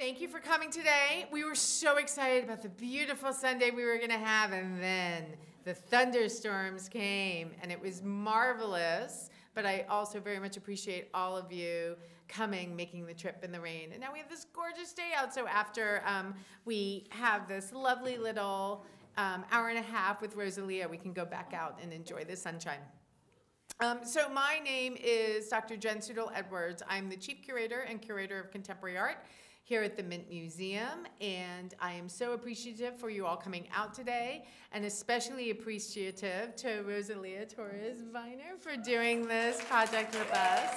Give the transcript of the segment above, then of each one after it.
Thank you for coming today. We were so excited about the beautiful Sunday we were going to have, and then the thunderstorms came, and it was marvelous. But I also very much appreciate all of you coming, making the trip in the rain. And now we have this gorgeous day out. So after we have this lovely little hour and a half with Rosalía, we can go back out and enjoy the sunshine. So my name is Dr. Jen Sudol-Edwards. I'm the Chief Curator and Curator of Contemporary Art here at the Mint Museum, and I am so appreciative for you all coming out today, and especially appreciative to Rosalía Torres-Weiner for doing this project with us.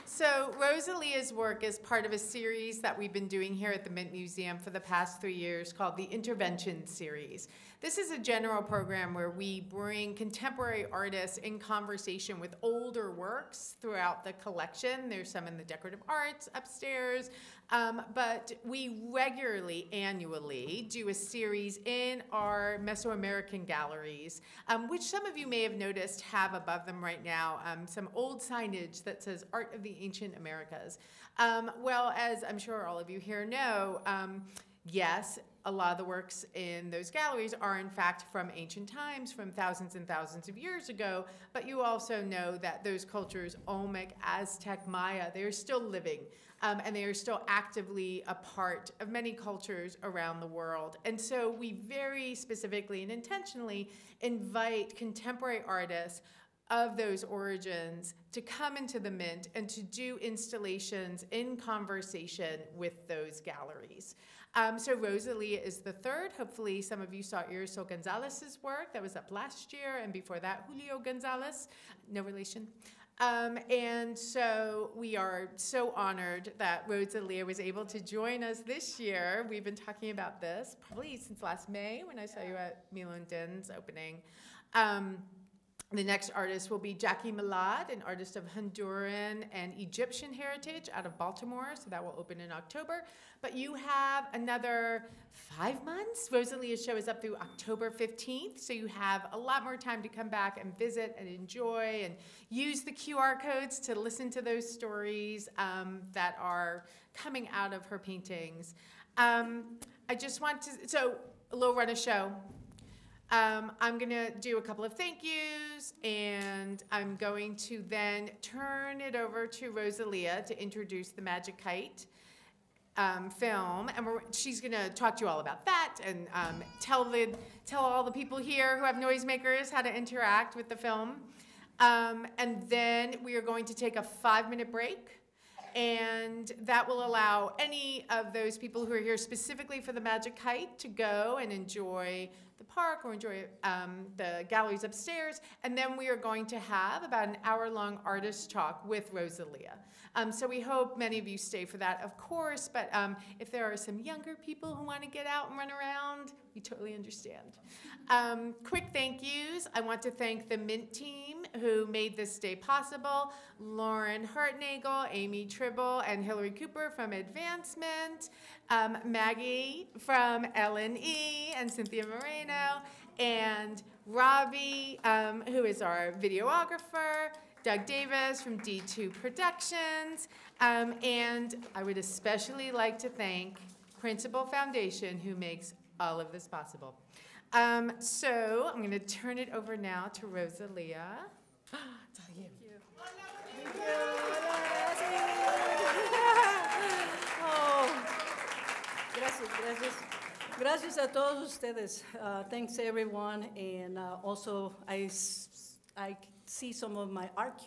So Rosalía's work is part of a series that we've been doing here at the Mint Museum for the past 3 years called the Intervention Series. This is a general program where we bring contemporary artists in conversation with older works throughout the collection. There's some in the decorative arts upstairs, but we regularly, annually, do a series in our Mesoamerican galleries, which some of you may have noticed have above them right now some old signage that says Art of the Ancient Americas. Well, as I'm sure all of you here know, yes, a lot of the works in those galleries are in fact from ancient times, from thousands and thousands of years ago, but you also know that those cultures, Olmec, Aztec, Maya, they are still living, and they are still actively a part of many cultures around the world. And so we very specifically and intentionally invite contemporary artists of those origins to come into the Mint and to do installations in conversation with those galleries. So Rosalía is the third. Hopefully some of you saw Irisol Gonzalez's work that was up last year, and before that, Julio Gonzalez, no relation. And so we are so honored that Rosalía was able to join us this year. We've been talking about this probably since last May when I saw you at Milan Din's opening. The next artist will be Jackie Milad, an artist of Honduran and Egyptian heritage out of Baltimore, so that will open in October. But you have another 5 months. Rosalía's show is up through October 15th, so you have a lot more time to come back and visit and enjoy and use the QR codes to listen to those stories that are coming out of her paintings. I just want to, so a little run of show. I'm going to do a couple of thank yous, and I'm going to then turn it over to Rosalía to introduce the Magic Kite film, and she's going to talk to you all about that and tell all the people here who have noisemakers how to interact with the film. And then we are going to take a 5-minute break, and that will allow any of those people who are here specifically for the Magic Kite to go and enjoy the park or enjoy the galleries upstairs. And then we are going to have about an hour-long artist talk with Rosalía. So we hope many of you stay for that, of course, but if there are some younger people who want to get out and run around, we totally understand. Quick thank yous. I want to thank the Mint team who made this day possible. Lauren Hartnagel, Amy Tribble, and Hillary Cooper from Advancement, Maggie from L&E, and Cynthia Moreno, and Robbie, who is our videographer, Doug Davis from D2 Productions, and I would especially like to thank Principal Foundation, who makes all of this possible. So I'm going to turn it over now to Rosalía. It's all you. Thank you. Oh, gracias, gracias. Gracias a todos ustedes. Thanks everyone, and also I see some of my art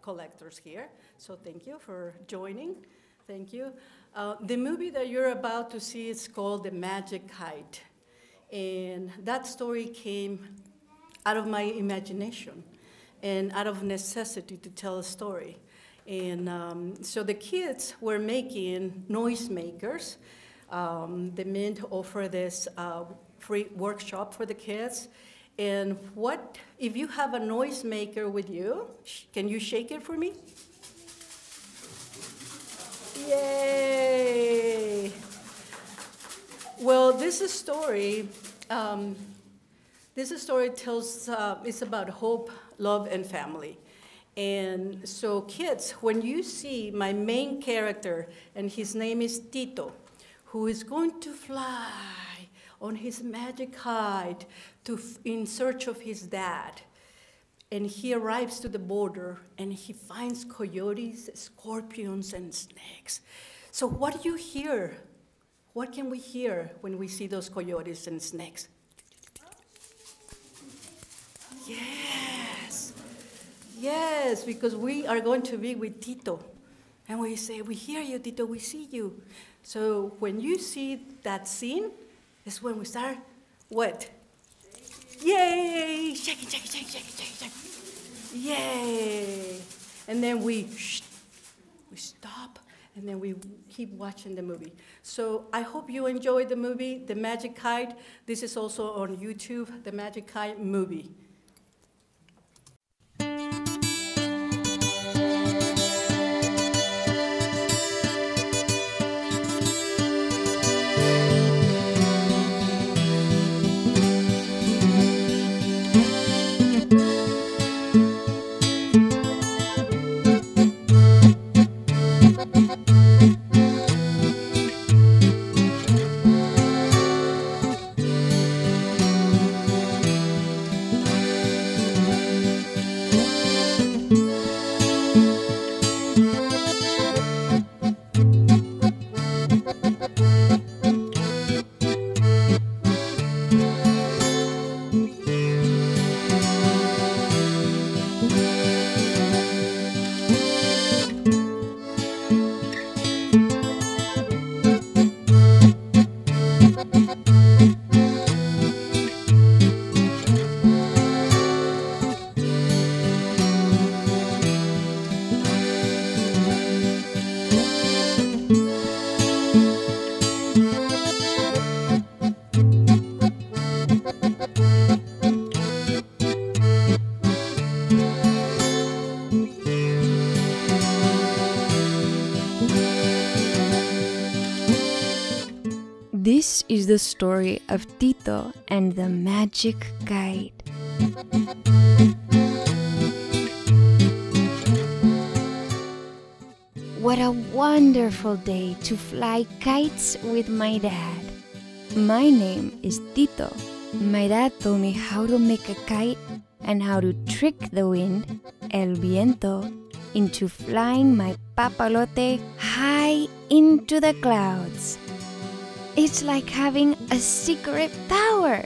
collectors here, so thank you for joining. Thank you. The movie that you're about to see is called The Magic Kite, and that story came out of my imagination and out of necessity to tell a story. And so the kids were making noisemakers. The Mint offered this free workshop for the kids. And what, if you have a noisemaker with you, can you shake it for me? Yay! Well, this story tells, it's about hope, love, and family. And so kids, when you see my main character, and his name is Tito, who is going to fly on his magic kite in search of his dad. And he arrives to the border, and he finds coyotes, scorpions, and snakes. So what do you hear? What can we hear when we see those coyotes and snakes? Yes. Yes, because we are going to be with Tito. And we say, we hear you, Tito, we see you. So when you see that scene, is when we start, what? Yay! Shake it, shake it, shake it, shake it, shake it, shake it. Yay! And then we stop, and then we keep watching the movie. So I hope you enjoyed the movie, The Magic Kite. This is also on YouTube, The Magic Kite movie. This is the story of Tito and the Magic Kite. What a wonderful day to fly kites with my dad. My name is Tito. My dad told me how to make a kite and how to trick the wind, el viento, into flying my papalote high into the clouds. It's like having a secret power.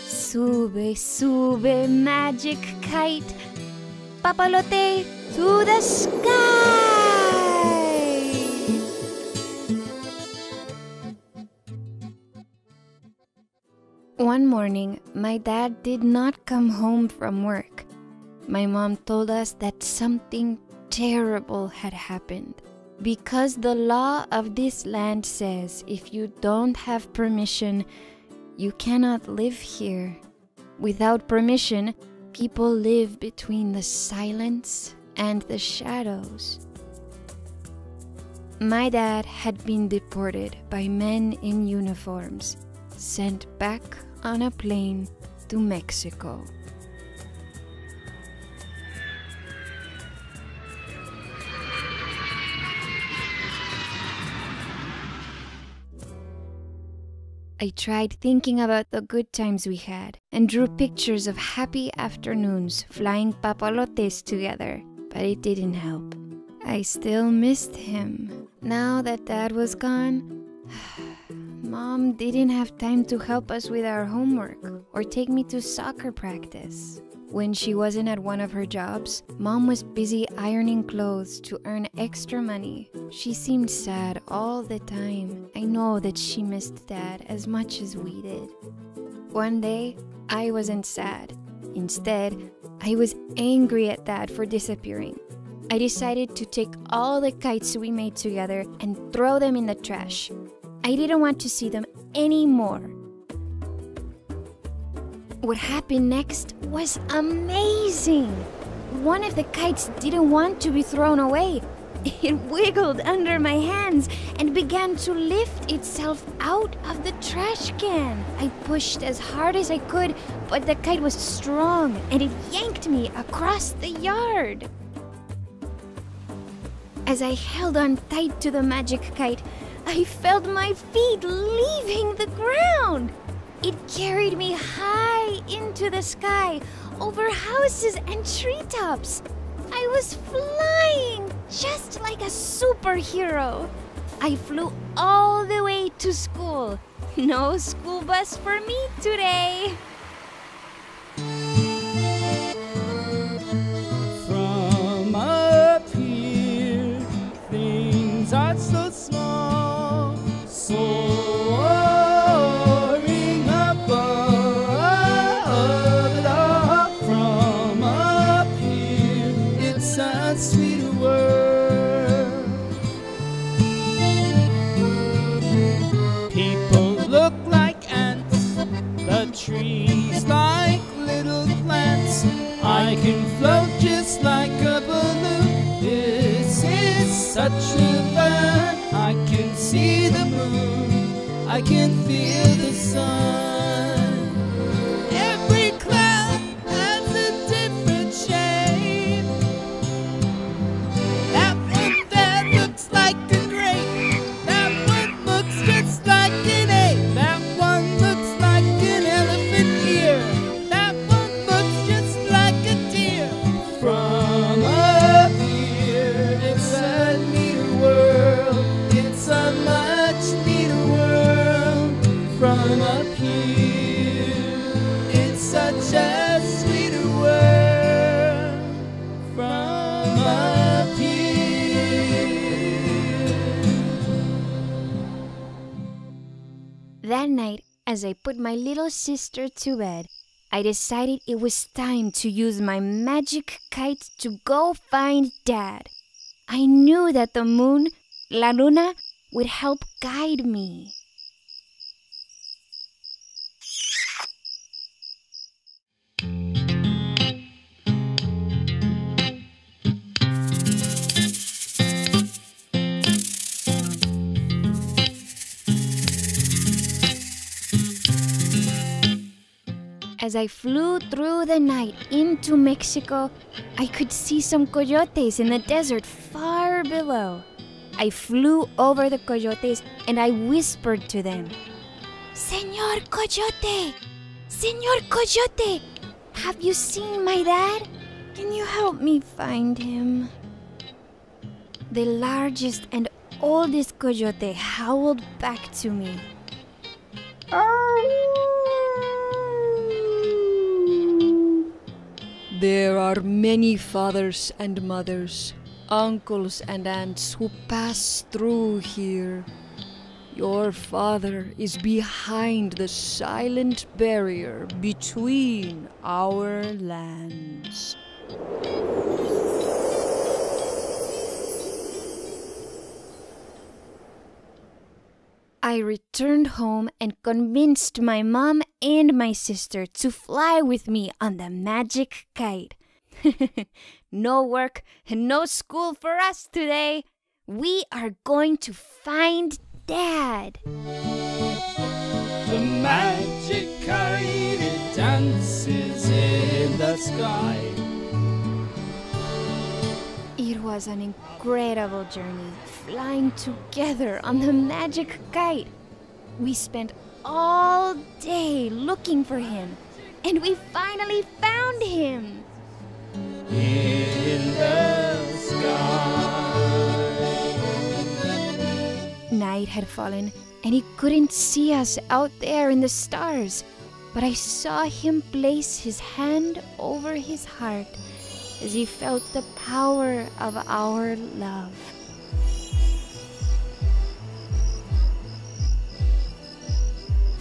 Sube, sube, magic kite, papalote to the sky. One morning, my dad did not come home from work. My mom told us that something terrible had happened. Because the law of this land says if you don't have permission, you cannot live here. Without permission, people live between the silence and the shadows. My dad had been deported by men in uniforms, sent back on a plane to Mexico. I tried thinking about the good times we had and drew pictures of happy afternoons flying papalotes together, but it didn't help. I still missed him. Now that Dad was gone, Mom didn't have time to help us with our homework or take me to soccer practice. When she wasn't at one of her jobs, Mom was busy ironing clothes to earn extra money. She seemed sad all the time. I know that she missed Dad as much as we did. One day, I wasn't sad. Instead, I was angry at Dad for disappearing. I decided to take all the kites we made together and throw them in the trash. I didn't want to see them anymore. What happened next was amazing. One of the kites didn't want to be thrown away. It wiggled under my hands and began to lift itself out of the trash can. I pushed as hard as I could, but the kite was strong and it yanked me across the yard. As I held on tight to the magic kite, I felt my feet leaving the ground. It carried me high into the sky, over houses and treetops. I was flying just like a superhero. I flew all the way to school. No school bus for me today. From up here, things are so small, soaring above it all. From up here, it's a sweet world. People look like ants, the trees like little plants. I can float just like a balloon. This is such real fun. I can see the moon, I can feel the sun. Every cloud has a different shape. That one there looks like a grape. That one looks just like an ape. That one looks like an elephant ear. That one looks just like a deer. From up here, it's a neater world. It's a much neater world. From up here, it's such a sweeter world. From up here. That night, as I put my little sister to bed, I decided it was time to use my magic kite to go find Dad. I knew that the moon, La Luna, would help guide me. As I flew through the night into Mexico, I could see some coyotes in the desert far below. I flew over the coyotes and I whispered to them, "Señor Coyote! Señor Coyote! Have you seen my dad? Can you help me find him?" The largest and oldest coyote howled back to me. There are many fathers and mothers, uncles and aunts who pass through here. Your father is behind the silent barrier between our lands. I returned home and convinced my mom and my sister to fly with me on the magic kite. No work and no school for us today. We are going to find Dad. The magic kite, it dances in the sky. It was an incredible journey, flying together on the magic kite. We spent all day looking for him, and we finally found him. In the sky. Night had fallen, and he couldn't see us out there in the stars, but I saw him place his hand over his heart as he felt the power of our love.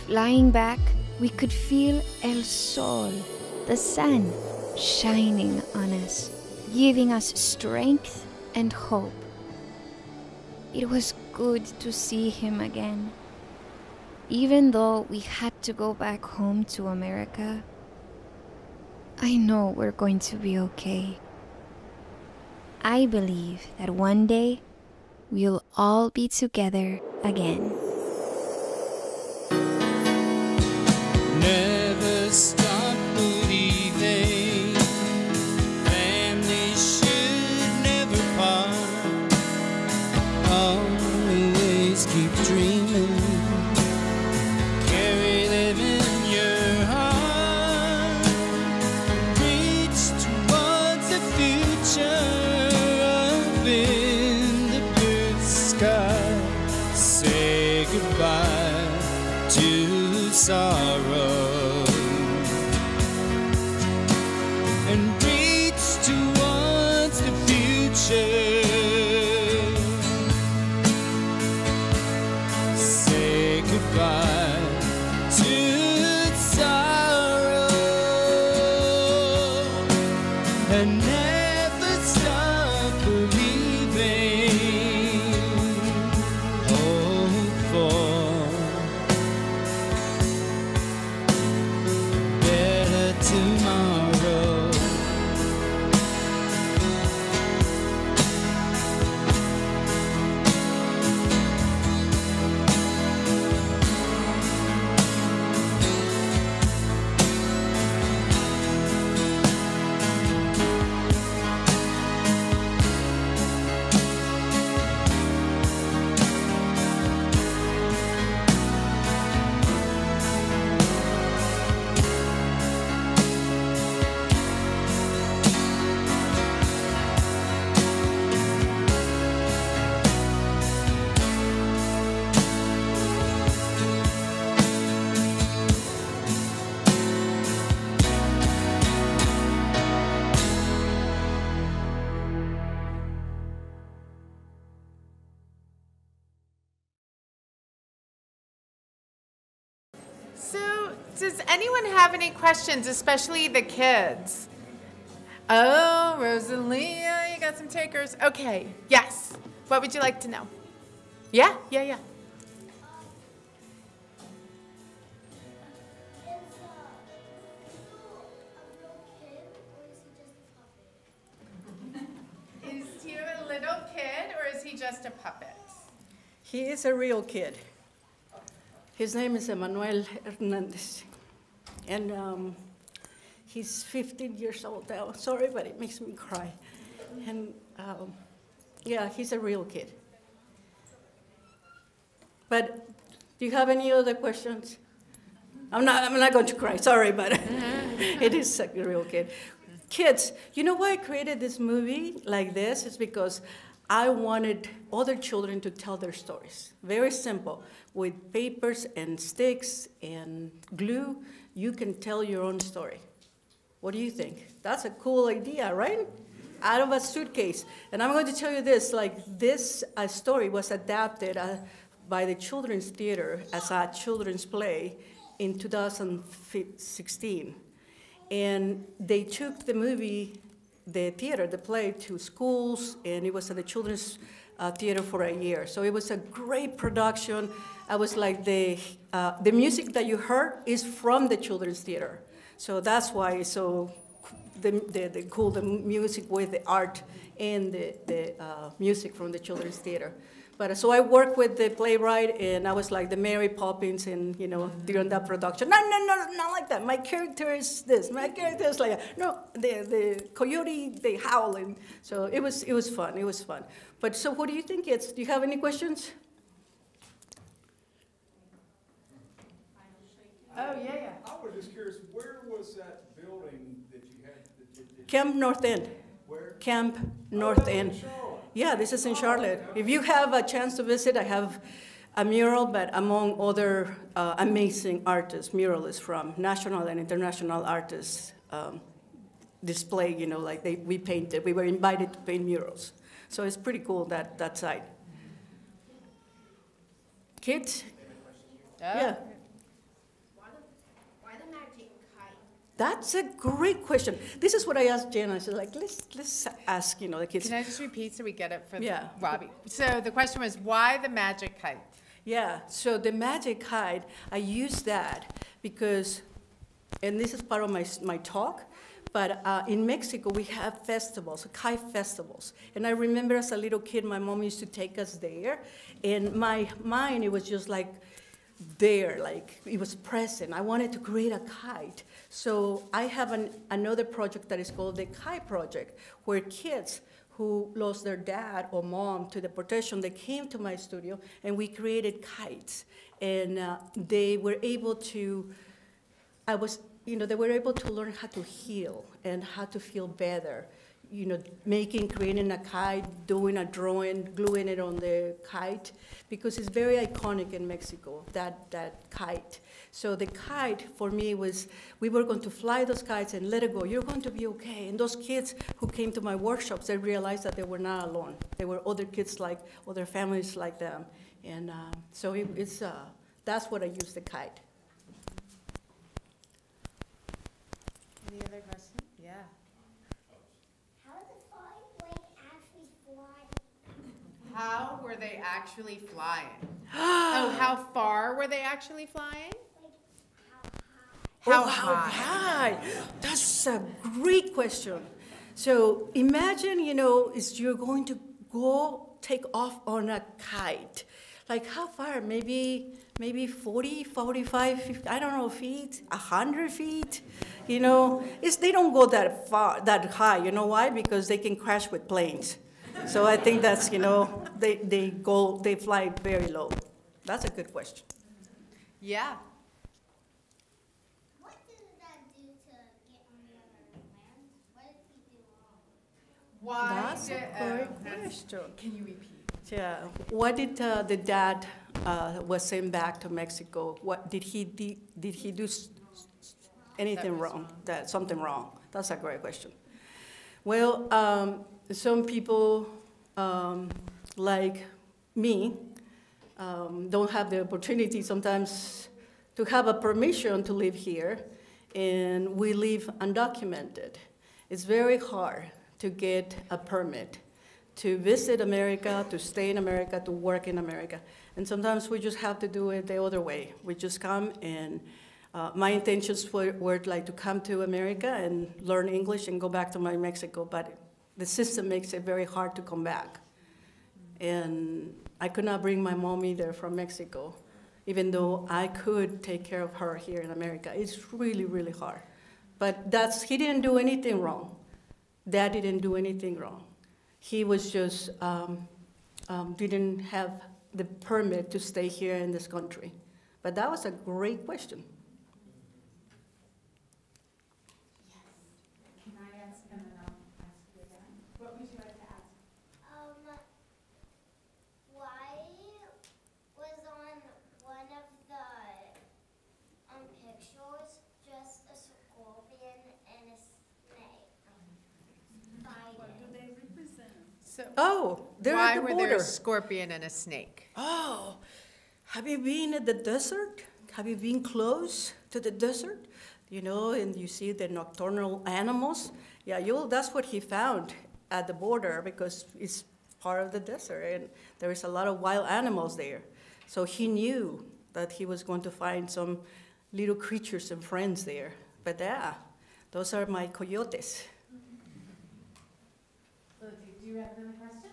Flying back, we could feel El Sol, the sun, shining on us, giving us strength and hope. It was good to see him again. Even though we had to go back home to America, I know we're going to be okay. I believe that one day we'll all be together again. Never stop believing. Family should never part. Always keep dreaming. Carry them in your heart. Reach towards the future up in the blue sky. Say goodbye to sorrow. And reach towards the future. Say goodbye to sorrow. And never stop believing. Hope for better tomorrow. So, does anyone have any questions, especially the kids? Oh, Rosalia, you got some takers. Okay, yes. What would you like to know? Yeah. Is he a little kid or is he just a puppet? He is a real kid. His name is Emmanuel Hernandez. And he's 15 years old now. Sorry, but it makes me cry. And yeah, he's a real kid. But do you have any other questions? I'm not going to cry, sorry, but it is a real kid. Kids, you know why I created this movie like this? It's because I wanted other children to tell their stories. Very simple. With papers and sticks and glue, you can tell your own story. What do you think? That's a cool idea, right? Out of a suitcase. And I'm going to tell you this, like this story was adapted by the Children's Theater as a children's play in 2016. And they took the movie, the theater, the play, to schools, and it was at the Children's Theater for a year. So it was a great production. I was like, the music that you heard is from the Children's Theater. So that's why it's so cool, the music with the art and the music from the Children's Theater. But so I worked with the playwright, and I was like the Mary Poppins, and during that production, no, not like that. My character is this. My character is like that. No, the coyote, they howl, and so it was fun. It was fun. But so, what do you think, kids? Do you have any questions? Oh, yeah. I was just curious, where was that building that you had? Camp North End. Where? Camp North End. Charlotte. Yeah, this is in Charlotte. If you have a chance to visit, I have a mural, but among other amazing artists, muralists from national and international artists display, like we painted. We were invited to paint murals. So it's pretty cool, that site. Kids? Yeah. Why the Magic Kite? That's a great question. This is what I asked Jen. I said, let's ask, the kids. Can I just repeat so we get it for Yeah. Robbie? So the question was, why the Magic Kite? Yeah, so the Magic Kite, I use that because, and this is part of my talk, But in Mexico, we have festivals, kite festivals. And I remember as a little kid, my mom used to take us there. And my mind, it was just like there, like it was present. I wanted to create a kite. So I have another project that is called the Kite Project, where kids who lost their dad or mom to deportation, they came to my studio and we created kites. And they were able to, they were able to learn how to heal and how to feel better. Creating a kite, doing a drawing, gluing it on the kite, because it's very iconic in Mexico, that kite. So the kite, for me, was, we were going to fly those kites and let it go. You're going to be okay. And those kids who came to my workshops, they realized that they were not alone. There were other kids like, other families like them. And so that's what I use the kite. Any other questions? Yeah. How were they actually flying? Oh, how far were they actually flying? How high? That's a great question. So imagine, you're going to go take off on a kite. Like how far? Maybe 40, 45, 50, I don't know, feet, 100 feet. They don't go that far, that high. You know why? Because they can crash with planes. So I think that's, they fly very low. That's a good question. Yeah. What did that do to get on the other land? What did he do wrong? Why? That's a great question. Can you repeat? Yeah. What did the dad was sent back to Mexico? What did he do anything wrong? Something wrong? That's a great question. Well, some people like me don't have the opportunity sometimes to have a permission to live here, and we live undocumented. It's very hard to get a permit to visit America, to stay in America, to work in America. And sometimes we just have to do it the other way. We just come, and my intentions were like to come to America and learn English and go back to my Mexico, but the system makes it very hard to come back. And I could not bring my mom either from Mexico, even though I could take care of her here in America. It's really, really hard. But he didn't do anything wrong. Dad didn't do anything wrong. He was just, didn't have the permit to stay here in this country. But that was a great question. Why were there a scorpion and a snake? Oh, have you been at the desert? Have you been close to the desert? And you see the nocturnal animals? Yeah, that's what he found at the border, because it's part of the desert, and there is a lot of wild animals there. So he knew that he was going to find some little creatures and friends there. But yeah, those are my coyotes. Do you have another question?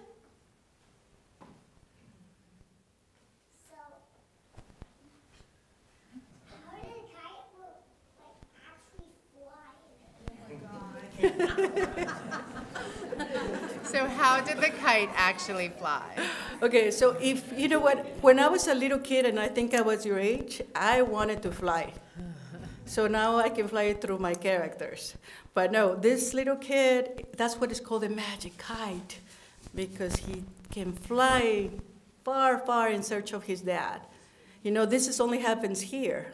So how did the kite actually fly? Okay, so when I was a little kid, and I think I was your age, I wanted to fly. So now I can fly it through my characters. But no, this little kid, that's what is called a magic kite, because he can fly far, far in search of his dad. This only happens here,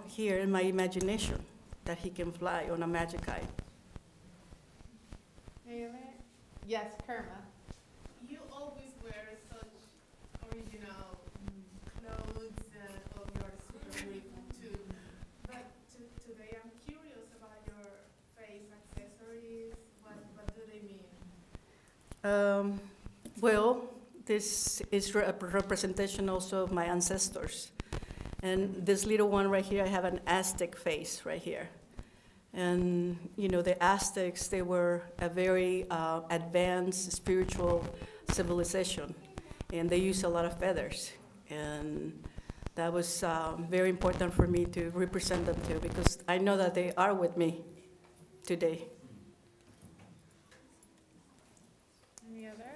here in my imagination, that he can fly on a magic kite. Yes, Kerma. You always wear such original clothes, all your super beautiful too. But today I'm curious about your face accessories. What do they mean? Well, this is a representation also of my ancestors. And this little one right here, I have an Aztec face right here. And, you know, the Aztecs, they were a very advanced spiritual civilization, and they used a lot of feathers. And that was very important for me to represent them too, because I know that they are with me today. Any other?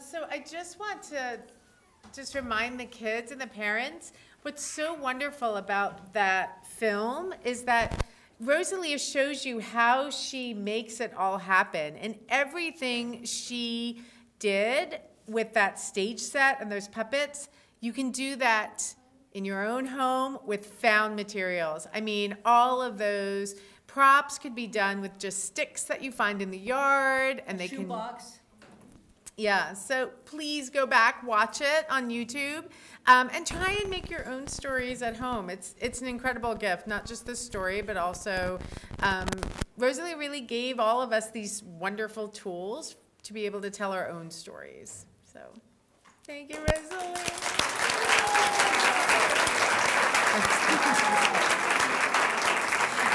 So I just want to remind the kids and the parents, what's so wonderful about that film is that Rosalía shows you how she makes it all happen, and everything she did with that stage set and those puppets, you can do that in your own home with found materials. I mean, all of those props could be done with just sticks that you find in the yard, and they Shoebox. Yeah, so please go back, watch it on YouTube, and try and make your own stories at home. It's an incredible gift, not just the story, but also Rosalía really gave all of us these wonderful tools to be able to tell our own stories. So thank you, Rosalía.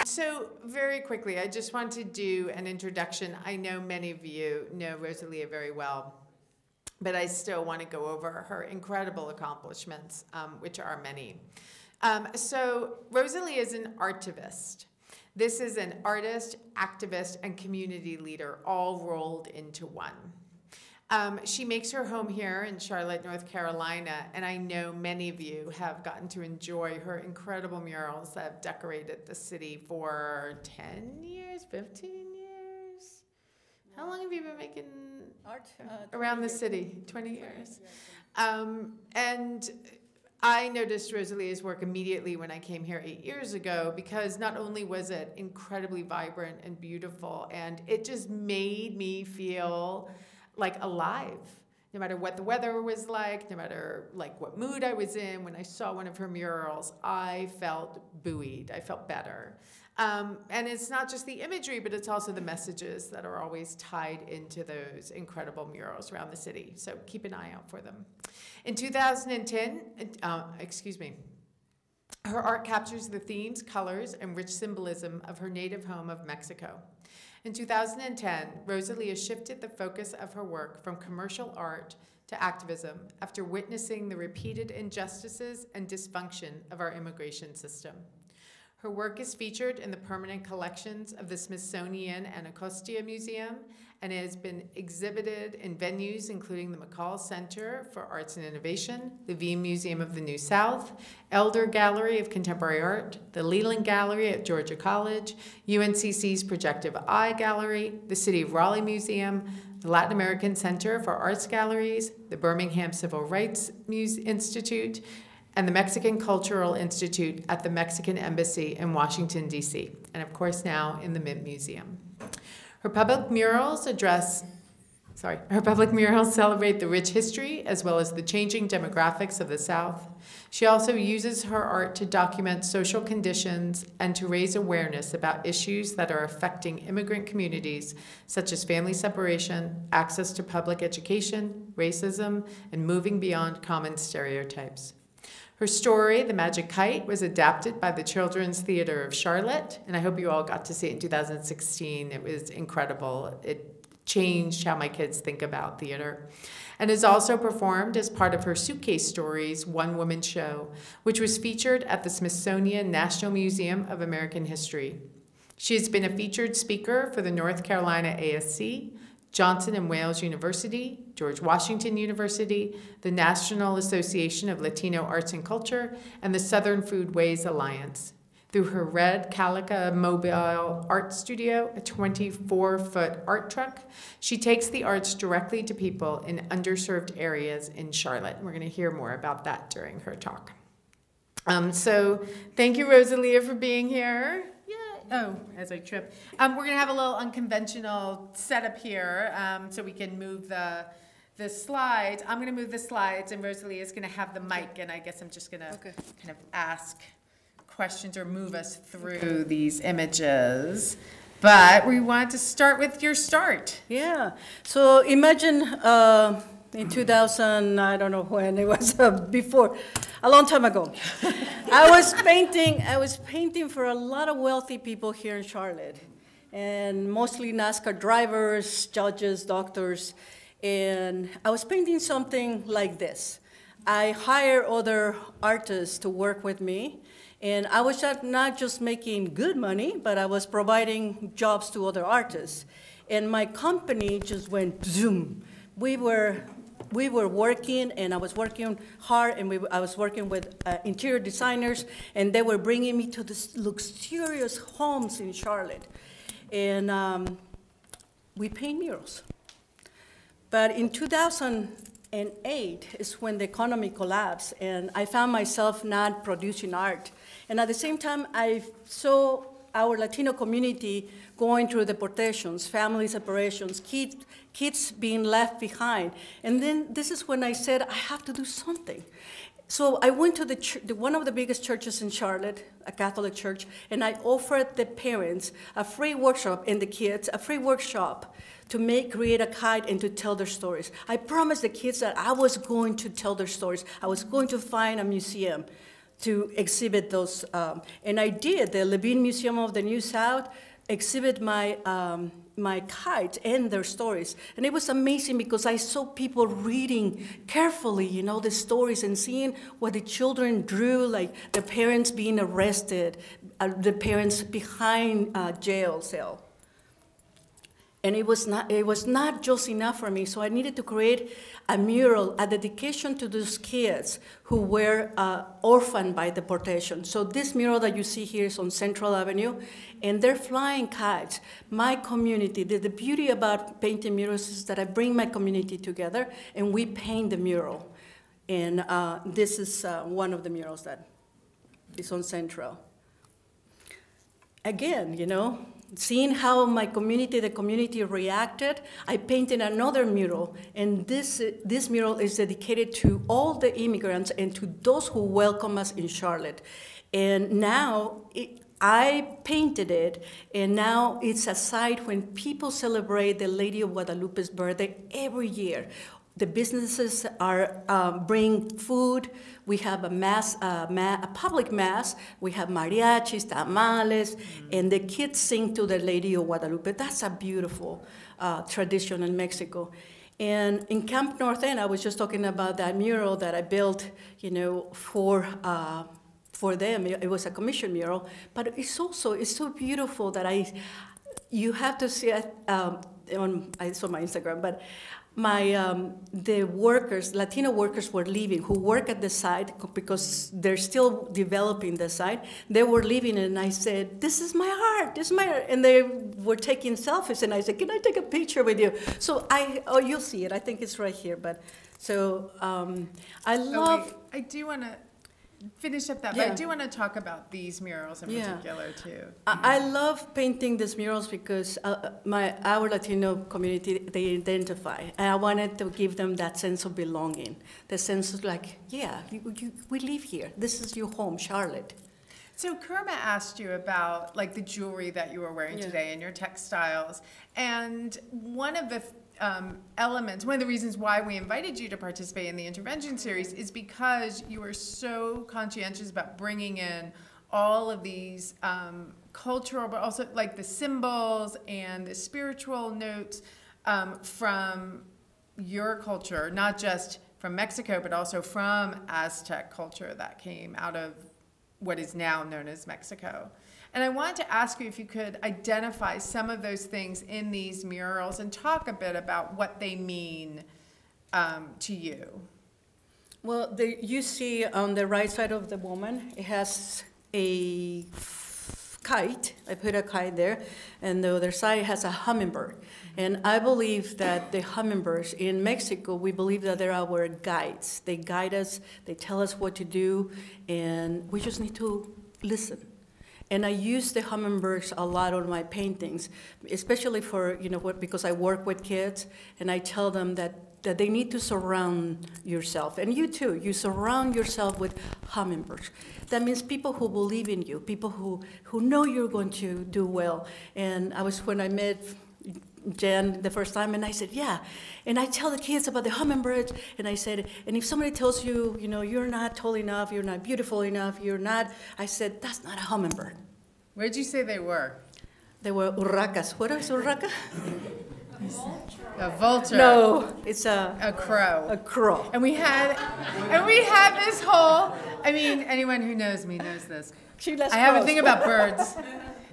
So very quickly, I just want to do an introduction. I know many of you know Rosalía very well, but I still want to go over her incredible accomplishments, which are many. So Rosalía is an artivist. This is an artist, activist, and community leader all rolled into one. She makes her home here in Charlotte, North Carolina, and I know many of you have gotten to enjoy her incredible murals that have decorated the city for 10 years, 15 years? How long have you been making Art? around the city? 20 years. And I noticed Rosalía's work immediately when I came here 8 years ago, because not only was it incredibly vibrant and beautiful, and it just made me feel like alive, no matter what the weather was like, no matter like what mood I was in. When I saw one of her murals, I felt buoyed, I felt better. And it's not just the imagery, but it's also the messages that are always tied into those incredible murals around the city. So keep an eye out for them. In 2010, her art captures the themes, colors, and rich symbolism of her native home of Mexico. In 2010, Rosalía shifted the focus of her work from commercial art to activism after witnessing the repeated injustices and dysfunction of our immigration system. Her work is featured in the permanent collections of the Smithsonian Anacostia Museum, and it has been exhibited in venues including the McCall Center for Arts and Innovation, the V Museum of the New South, Elder Gallery of Contemporary Art, the Leland Gallery at Georgia College, UNCC's Projective Eye Gallery, the City of Raleigh Museum, the Latin American Center for Arts Galleries, the Birmingham Civil Rights Institute, and the Mexican Cultural Institute at the Mexican Embassy in Washington, D.C., and of course now in the Mint Museum. Her public murals celebrate the rich history as well as the changing demographics of the South. She also uses her art to document social conditions and to raise awareness about issues that are affecting immigrant communities, such as family separation, access to public education, racism, and moving beyond common stereotypes. Her story, The Magic Kite, was adapted by the Children's Theater of Charlotte, and I hope you all got to see it in 2016. It was incredible. It changed how my kids think about theater. And is also performed as part of her Suitcase Stories one-woman show, which was featured at the Smithsonian National Museum of American History. She has been a featured speaker for the North Carolina ASC, Johnson & Wales University, George Washington University, the National Association of Latino Arts and Culture, and the Southern Foodways Alliance. Through her Red Calica Mobile Art Studio, a 24-foot art truck, she takes the arts directly to people in underserved areas in Charlotte. We're going to hear more about that during her talk. So thank you, Rosalía, for being here. Oh, as I trip. We're going to have a little unconventional setup here so we can move the slides. I'm going to move the slides, and Rosalía is going to have the mic, and I guess I'm just going to kind of ask questions or move us through these images. But we want to start with your start. Yeah. So imagine in 2000, I don't know when, it was before, a long time ago. I was painting for a lot of wealthy people here in Charlotte, and mostly NASCAR drivers, judges, doctors, and I was painting something like this. I hire other artists to work with me, and I was not just making good money, but I was providing jobs to other artists. And my company just went zoom. We were working, and I was working hard, and I was working with interior designers, and they were bringing me to these luxurious homes in Charlotte. And we paint murals. But in 2008 is when the economy collapsed, and I found myself not producing art. And at the same time, I saw our Latino community going through deportations, family separations, kids being left behind. And then this is when I said, I have to do something. So I went to one of the biggest churches in Charlotte, a Catholic church, and I offered the parents a free workshop and the kids a free workshop to create a kite and to tell their stories. I promised the kids that I was going to tell their stories. I was going to find a museum to exhibit those, and I did. The Levine Museum of the New South exhibit my kites and their stories. And it was amazing because I saw people reading carefully, you know, the stories and seeing what the children drew, like the parents being arrested, the parents behind jail cell. And it was not just enough for me, so I needed to create a mural, a dedication to those kids who were orphaned by deportation. So this mural that you see here is on Central Avenue, and they're flying kites. My community, the beauty about painting murals is that I bring my community together, and we paint the mural. And this is one of the murals that is on Central. Again, you know, seeing how the community reacted, I painted another mural, and this mural is dedicated to all the immigrants and to those who welcome us in Charlotte. And now, I painted it, and now it's a site when people celebrate the Lady of Guadalupe's birthday every year. The businesses bring food. We have a public mass. We have mariachis, tamales, and the kids sing to the Lady of Guadalupe. That's a beautiful tradition in Mexico. And in Camp North End, I was just talking about that mural that I built, you know, for them. It was a commission mural, but it's so beautiful that you have to see it. I saw my Instagram, but the workers, Latino workers were leaving, who work at the site because they're still developing the site. They were leaving, and I said, this is my art, this is my art. And they were taking selfies, and I said, can I take a picture with you? So you'll see it, I think it's right here. But so I love. I do want to finish up that, Yeah. but I do want to talk about these murals in particular too. I love painting these murals because our Latino community, they identify. And I wanted to give them that sense of belonging, the sense of like, yeah, we live here. This is your home, Charlotte. So Kerma asked you about like the jewelry that you were wearing today and your textiles. And one of the elements, one of the reasons why we invited you to participate in the intervention series is because you were so conscientious about bringing in all of these cultural, but also like the symbols and the spiritual notes from your culture, not just from Mexico, but also from Aztec culture that came out of what is now known as Mexico. And I wanted to ask you if you could identify some of those things in these murals and talk a bit about what they mean to you. Well, You see on the right side of the woman, it has a kite. I put a kite there, and the other side has a hummingbird. And I believe that the hummingbirds in Mexico, we believe that they're our guides. They guide us, they tell us what to do, and we just need to listen. And I use the hummingbirds a lot on my paintings, especially for, because I work with kids, and I tell them that they need to surround yourself. And you too, you surround yourself with hummingbirds. That means people who believe in you, people who know you're going to do well. And when I met Jen the first time, and I said, yeah. And I tell the kids about the hummingbirds, and I said, and if somebody tells you, you're not tall enough, you're not beautiful enough, I said, that's not a hummingbird. Where'd you say they were? They were urracas. What is urraca? A vulture. No, it's a crow. A crow. And we had this whole, anyone who knows me knows this. I have a thing about birds,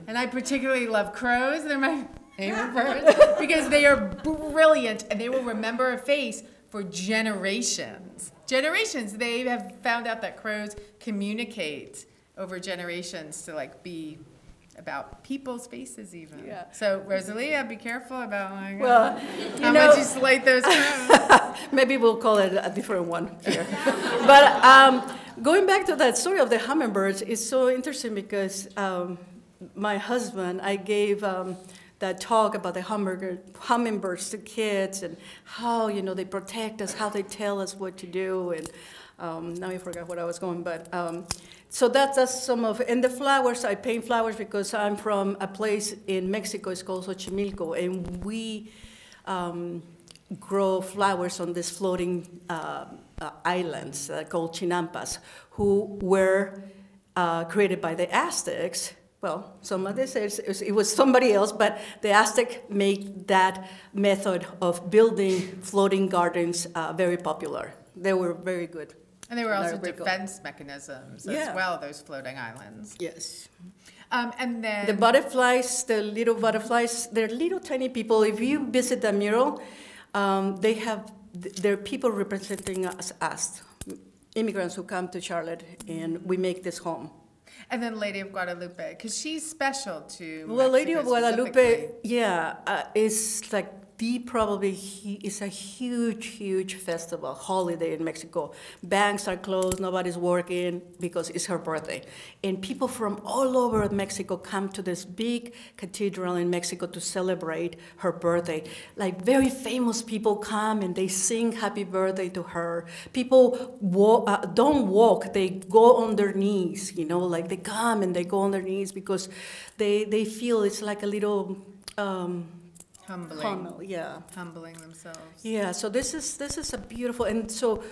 and I particularly love crows. They're my favorite birds because they are brilliant, and they will remember a face for generations. Generations. They have found out that crows communicate over generations to be about people's faces even. Yeah. So Rosalía, be careful about how much you slate those crows. Maybe we'll call it a different one here. But going back to that story of the hummingbirds, it's so interesting because my husband, I gave that talk about the hummingbirds to kids and how, they protect us, how they tell us what to do. And now I forgot what I was going, but so that's some of, and the flowers, I paint flowers because I'm from a place in Mexico, it's called Xochimilco, and we grow flowers on these floating islands called chinampas, who were created by the Aztecs. Well, some of this it was somebody else, but the Aztec made that method of building floating gardens very popular. They were very good. And they were also defense mechanisms as well, those floating islands. Yes. And then the butterflies, the little butterflies, they're little tiny people. If you visit the mural, they're people representing us, immigrants who come to Charlotte, and we make this home. And then Lady of Guadalupe, because she's special to Well, Lady of Guadalupe, is like it's a huge, huge festival, holiday in Mexico. Banks are closed, nobody's working because it's her birthday. And people from all over Mexico come to this big cathedral in Mexico to celebrate her birthday. Like very famous people come and they sing happy birthday to her. People don't walk, they go on their knees, like they come and they go on their knees because they feel it's like a little, humbling themselves. Yeah, so this is a beautiful, and so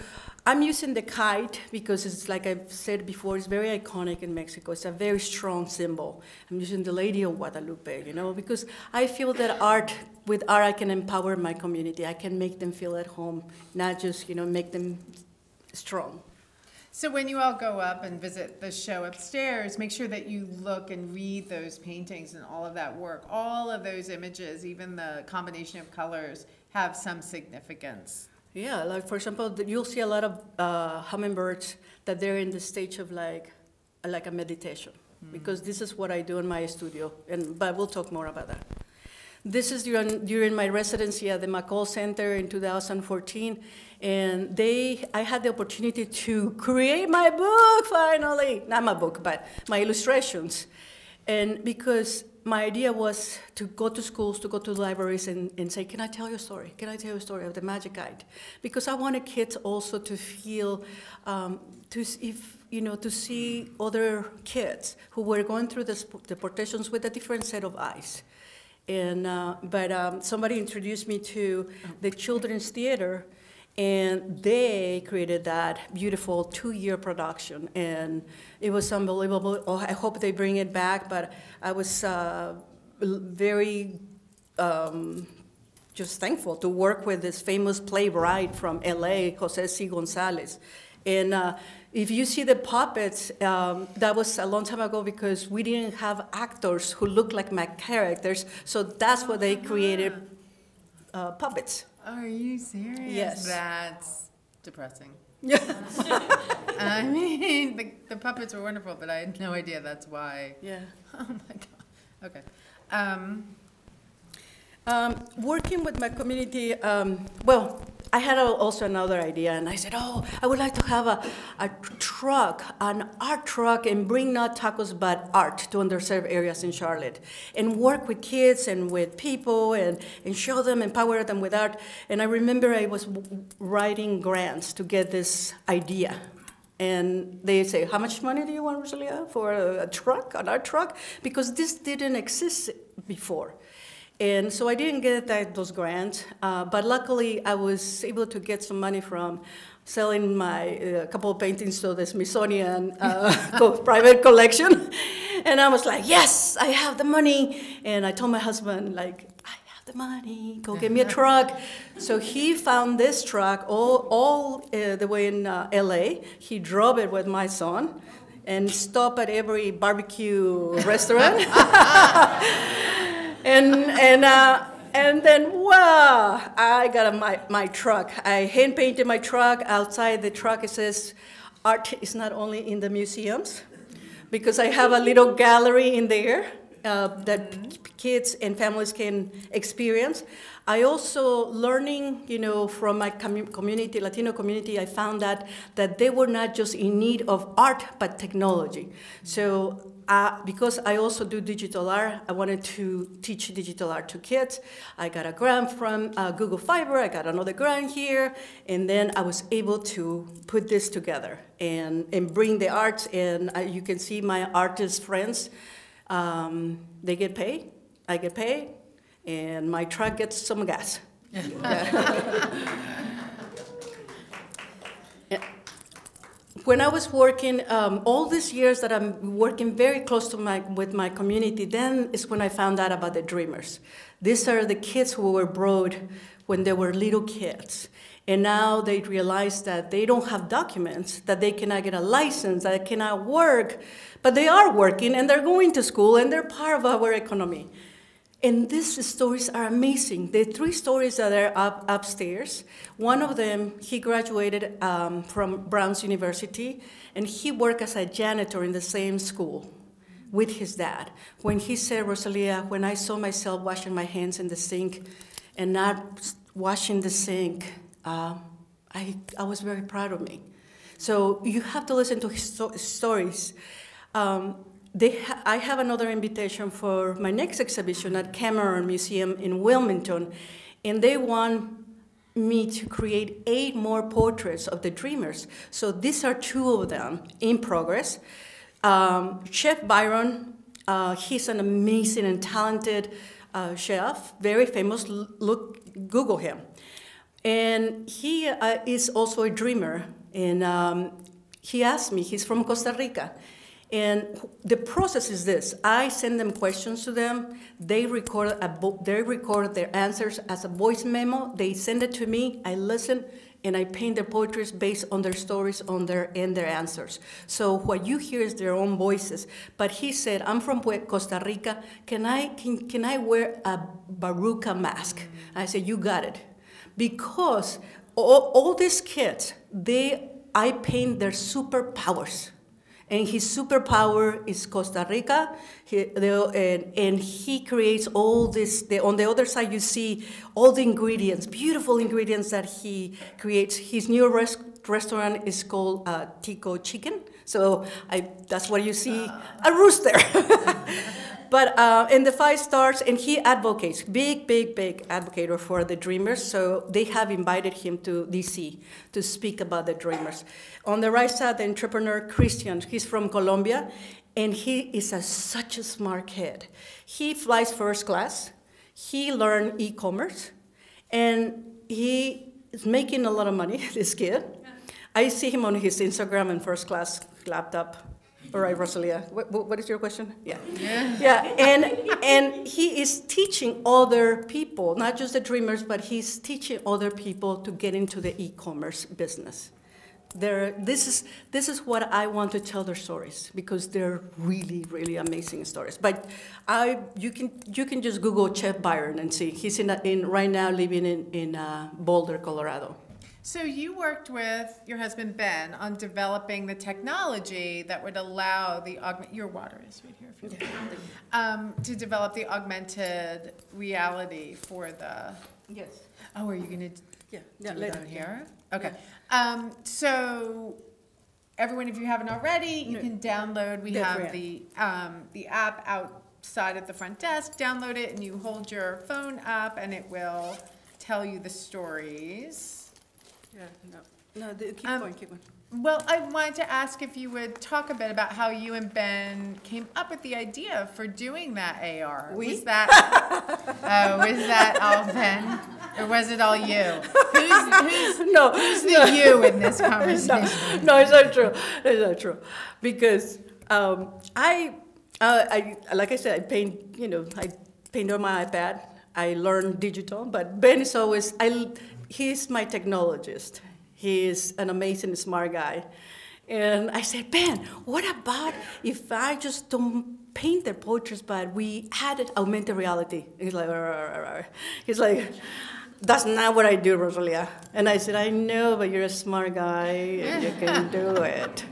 I'm using the kite because it's like I've said before, it's very iconic in Mexico. It's a very strong symbol. I'm using the Lady of Guadalupe, because I feel that with art I can empower my community. I can make them feel at home, not just, make them strong. So when you all go up and visit the show upstairs, make sure that you look and read those paintings and all of that work. All of those images, even the combination of colors, have some significance. Yeah, like for example, you'll see a lot of hummingbirds that they're in the stage of like a meditation, because this is what I do in my studio, but we'll talk more about that. This is during my residency at the McCall Center in 2014. And I had the opportunity to create my book finally. Not my book, but my illustrations. And because my idea was to go to schools, to go to libraries and say, can I tell you a story? Can I tell you a story of the Magic Kite? Because I wanted kids also to feel, to see other kids who were going through the deportations with a different set of eyes. And, but somebody introduced me to the Children's Theater, and they created that beautiful 2-year production, and it was unbelievable. Oh, I hope they bring it back, but I was very just thankful to work with this famous playwright from LA, Jose C. Gonzalez. And if you see the puppets, that was a long time ago because we didn't have actors who looked like my characters, so that's what they created puppets. Are you serious? Yes. That's depressing. I mean, the puppets were wonderful, but I had no idea that's why. Yeah. Oh my God. Okay. Working with my community, well, I had also another idea, and I said, oh, I would like to have a truck, an art truck, and bring not tacos but art to underserved areas in Charlotte, and work with kids and with people and show them, empower them with art. And I remember I was writing grants to get this idea. And they say, how much money do you want, Rosalía, for a truck, an art truck? Because this didn't exist before. And so I didn't get those grants, but luckily I was able to get some money from selling my couple of paintings to the Smithsonian private collection. And I was like, yes, I have the money. And I told my husband, like, I have the money, go get me a truck. So he found this truck all the way in LA. He drove it with my son and stopped at every barbecue restaurant. And then, wow, I got my truck. I hand-painted my truck. Outside the truck, it says, art is not only in the museums, because I have a little gallery in there that kids and families can experience. I also, learning, from my community, Latino community, I found that they were not just in need of art, but technology. So because I also do digital art, I wanted to teach digital art to kids. I got a grant from Google Fiber, I got another grant here, and then I was able to put this together and bring the arts, and you can see my artist friends, they get paid, I get paid, and my truck gets some gas. When I was working, all these years that I'm working very close to with my community, then is when I found out about the Dreamers. These are the kids who were brought when they were little kids. And now they realize that they don't have documents, that they cannot get a license, that they cannot work, but they are working and they're going to school and they're part of our economy. And these stories are amazing. The 3 stories that are upstairs, one of them, he graduated from Brown's University, and he worked as a janitor in the same school with his dad. When he said, Rosalia, when I saw myself washing my hands in the sink and not washing the sink, I was very proud of me. So you have to listen to his stories. I have another invitation for my next exhibition at Cameron Museum in Wilmington, and they want me to create 8 more portraits of the Dreamers. So these are 2 of them in progress. Chef Byron, he's an amazing and talented chef, very famous. Google him. And he is also a dreamer, and he asked me, he's from Costa Rica. And the process is this: I send them questions to them. They record their answers as a voice memo. They send it to me. I listen, and I paint their portraits based on their stories and their answers. So what you hear is their own voices. But he said, "I'm from Costa Rica. Can I wear a Baruca mask?" I said, "You got it," because all these kids, I paint their superpowers. And his superpower is Costa Rica, and he creates all this. On the other side, you see all the ingredients, beautiful ingredients that he creates. His new restaurant is called Tico Chicken, so that's what you see, a rooster. But in the 5 stars, and he advocates, big advocate for the Dreamers, so they have invited him to DC to speak about the Dreamers. On the right side, the entrepreneur Christian, he's from Colombia, and he is such a smart kid. He flies first class, he learned e-commerce, and he is making a lot of money, this kid. I see him on his Instagram and first class laptop. All right, Rosalia, what is your question? Yeah, and he is teaching other people, not just the Dreamers, but he's teaching other people to get into the e-commerce business. This is what I want to tell their stories, because they're really, really amazing stories. But you can just Google Chef Byron and see. He's right now living in Boulder, Colorado. So you worked with your husband Ben on developing the technology that would allow your water is right here if you to develop the augmented reality for the. Yes. Oh, are you going to? Yeah. Do it down here? Okay. Yeah. So everyone, if you haven't already, you can download. We have the app outside at the front desk. Download it, and you hold your phone up, and it will tell you the stories. Yeah. No. Keep going. Well, I wanted to ask if you would talk a bit about how you and Ben came up with the idea for doing that AR. We? Was that all Ben, or was it all you? Who's the you in this conversation? No, it's not true. It's not true, because I like I said, I paint. I paint on my iPad. I learn digital, but Ben is always he's my technologist. He's an amazing, smart guy. And I said, Ben, what about if I just don't paint their portraits, but we added augmented reality? And he's like, that's not what I do, Rosalia. And I said, I know, but you're a smart guy, and you can do it.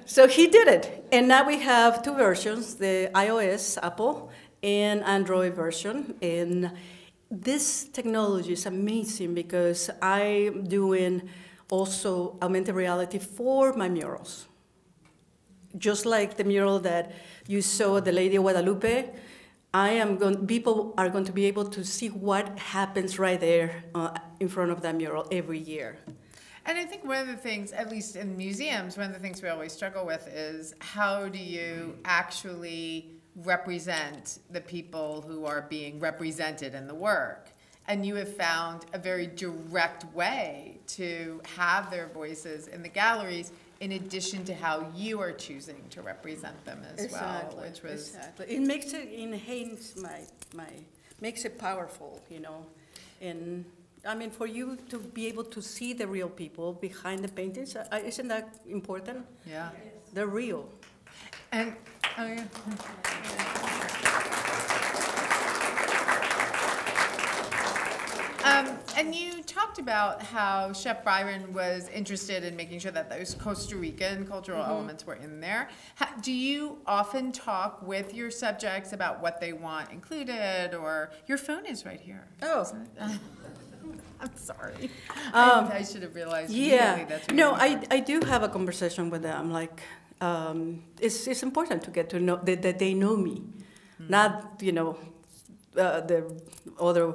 So he did it. And now we have two versions, the iOS, Apple, and Android version. And this technology is amazing because I'm doing also augmented reality for my murals. Just like the mural that you saw, the Lady of Guadalupe, people are going to be able to see what happens right there in front of that mural every year. And I think one of the things, at least in museums, one of the things we always struggle with is how do you actually represent the people who are being represented in the work. And you have found a very direct way to have their voices in the galleries in addition to how you are choosing to represent them as well, which was... Exactly. It makes it enhance makes it powerful, And I mean, for you to be able to see the real people behind the paintings, isn't that important? Yeah. They're real. And, oh yeah. And you talked about how Chef Byron was interested in making sure that those Costa Rican cultural elements were in there. Do you often talk with your subjects about what they want included, or your phone is right here? Oh. I'm sorry. I should have realized. Yeah. Really that's No, I do have a conversation with them. Like, it's important to get to know that they know me, not the other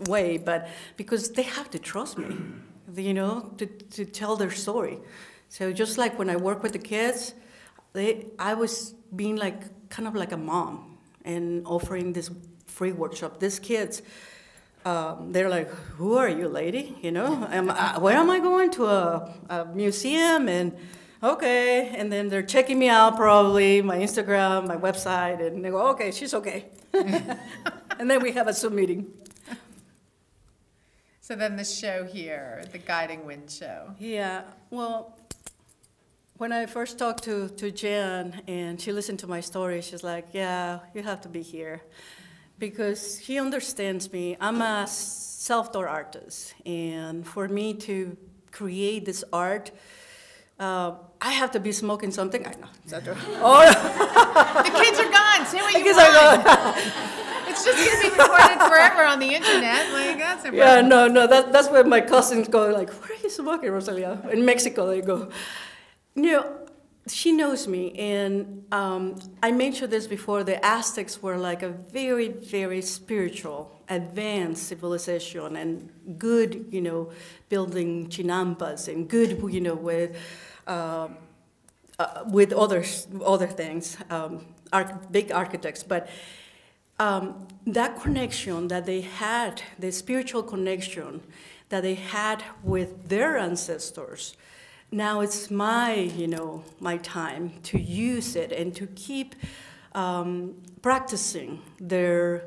way, but because they have to trust me, to tell their story. So just like when I work with the kids, I was being like kind of like a mom and offering this free workshop. These kids, they're like, "Who are you, lady? Where am I going to a museum?" And okay, and then they're checking me out, probably my Instagram, my website, and they go, "Okay, she's okay." And then we have a Zoom meeting. So then the show here, the Guiding Wind show. Yeah, well, when I first talked to Jan and she listened to my story, she's like, yeah, you have to be here. Because she understands me. I'm a self-taught artist. And for me to create this art, I have to be smoking something. I know, is that true? The kids are gone. Say what you want. It's just going to be recorded forever on the internet. Like, that's a yeah, no, that's where my cousins go, like, where are you smoking, Rosalia? In Mexico, they go. She knows me, and I mentioned this before, the Aztecs were like a very, very spiritual, advanced civilization, and good, building chinampas, and good, with other things, big architects, but that connection that they had, the spiritual connection that they had with their ancestors, now it's my time to use it and to keep practicing those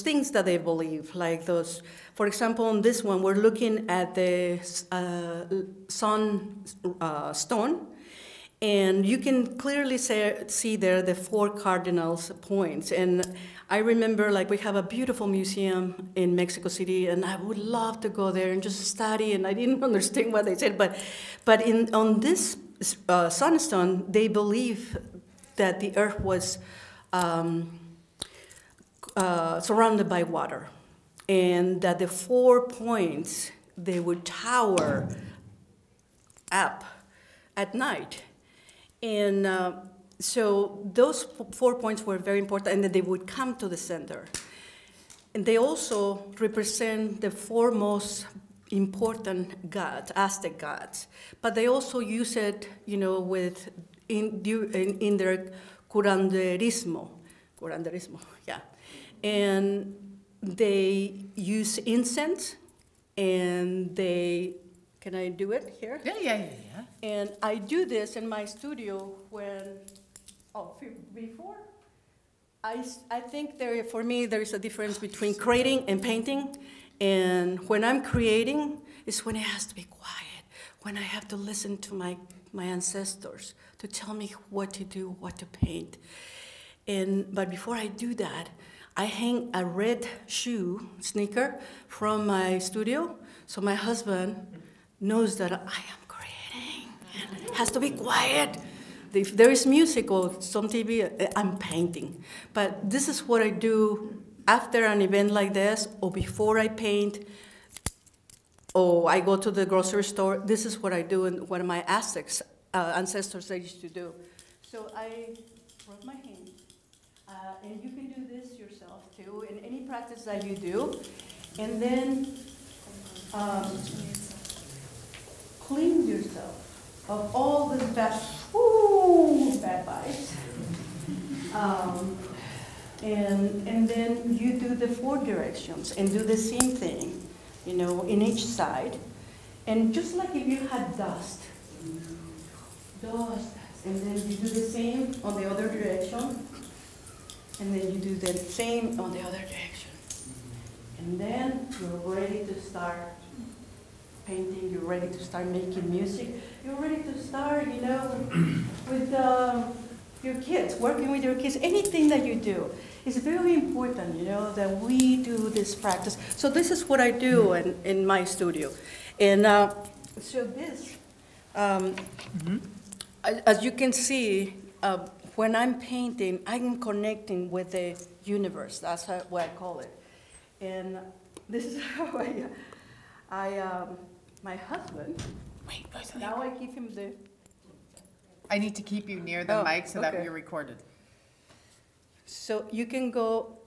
things that they believe, like those. For example, on this one, we're looking at the sun stone, and you can clearly see there the 4 cardinal points. And I remember, like, we have a beautiful museum in Mexico City, and I would love to go there and just study, and I didn't understand what they said, but on this sunstone, they believe that the earth was surrounded by water, and that the 4 points, they would tower up at night. And so those 4 points were very important, and that they would come to the center. And they also represent the four most important gods, Aztec gods. But they also use it, you know, in their curanderismo, yeah. And they use incense, and can I do it here? Yeah. And I do this in my studio before. I think for me, there is a difference between creating and painting. And when I'm creating, it's when it has to be quiet, when I have to listen to my ancestors to tell me what to do, what to paint. But before I do that, I hang a red sneaker from my studio, so my husband knows that I am creating. And it has to be quiet. If there is music or some TV, I'm painting. But this is what I do after an event like this, or before I paint, or I go to the grocery store. This is what I do, and what my Aztecs ancestors used to do. So I rub my hand, and you can do this yourself too, in any practice that you do. And then clean yourself of all the bad vibes. And then you do the four directions and do the same thing, you know, in each side. And just like if you had dust, and then you do the same on the other direction, and then you do the same on the other direction. And then you're ready to start painting, you're ready to start making music, you're ready to start, you know, with your kids, working with your kids, anything that you do. It's very important, you know, that we do this practice. So this is what I do in my studio. And so this, as you can see, when I'm painting, I'm connecting with the universe. That's what I call it. And this is how my husband, Wait, now I give him the... I need to keep you near the mic so that okay. you're recorded. So you can go...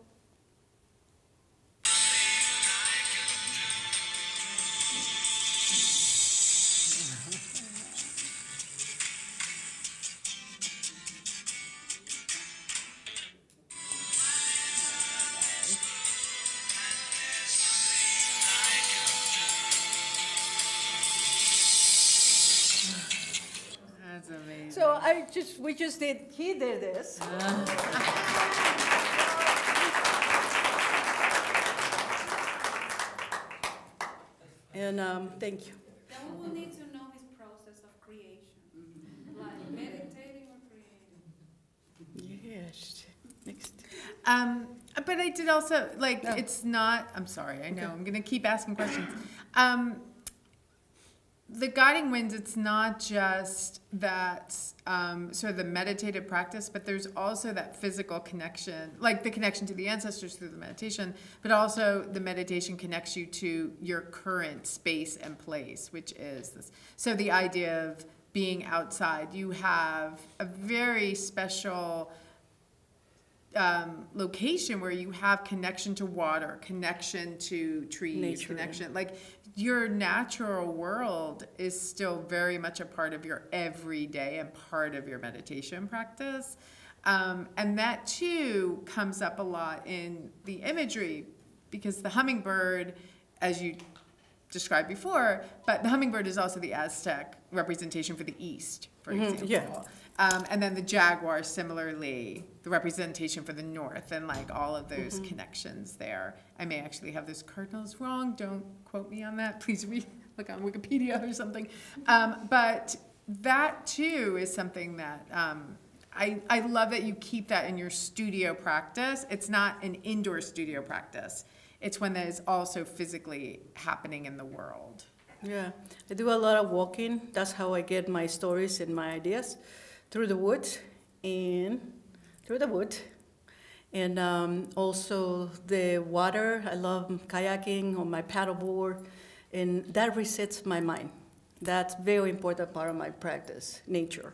That's amazing. So he did this. And thank you. Then we will need to know his process of creation, like meditating or creating. Yes, next. But I did also, it's not, I'm sorry, I know, I'm gonna keep asking questions. The guiding winds, it's not just that sort of the meditative practice, but there's also that physical connection, like the connection to the ancestors through the meditation, but also the meditation connects you to your current space and place, which is this. So the idea of being outside, you have a very special location where you have connection to water, connection to trees, nature, connection, like your natural world is still very much a part of your everyday and part of your meditation practice. And that too comes up a lot in the imagery, because the hummingbird, as you described before, but the hummingbird is also the Aztec representation for the East, for example. Yeah. And then the jaguar, similarly, the representation for the North, and like all of those connections there. I may actually have those cardinals wrong. Don't quote me on that. Please look on Wikipedia or something. But that too is something that I love that you keep that in your studio practice. It's not an indoor studio practice. It's when that is also physically happening in the world. Yeah, I do a lot of walking. That's how I get my stories and my ideas, through the woods and also the water. I love kayaking on my paddleboard, and that resets my mind. That's very important part of my practice, nature.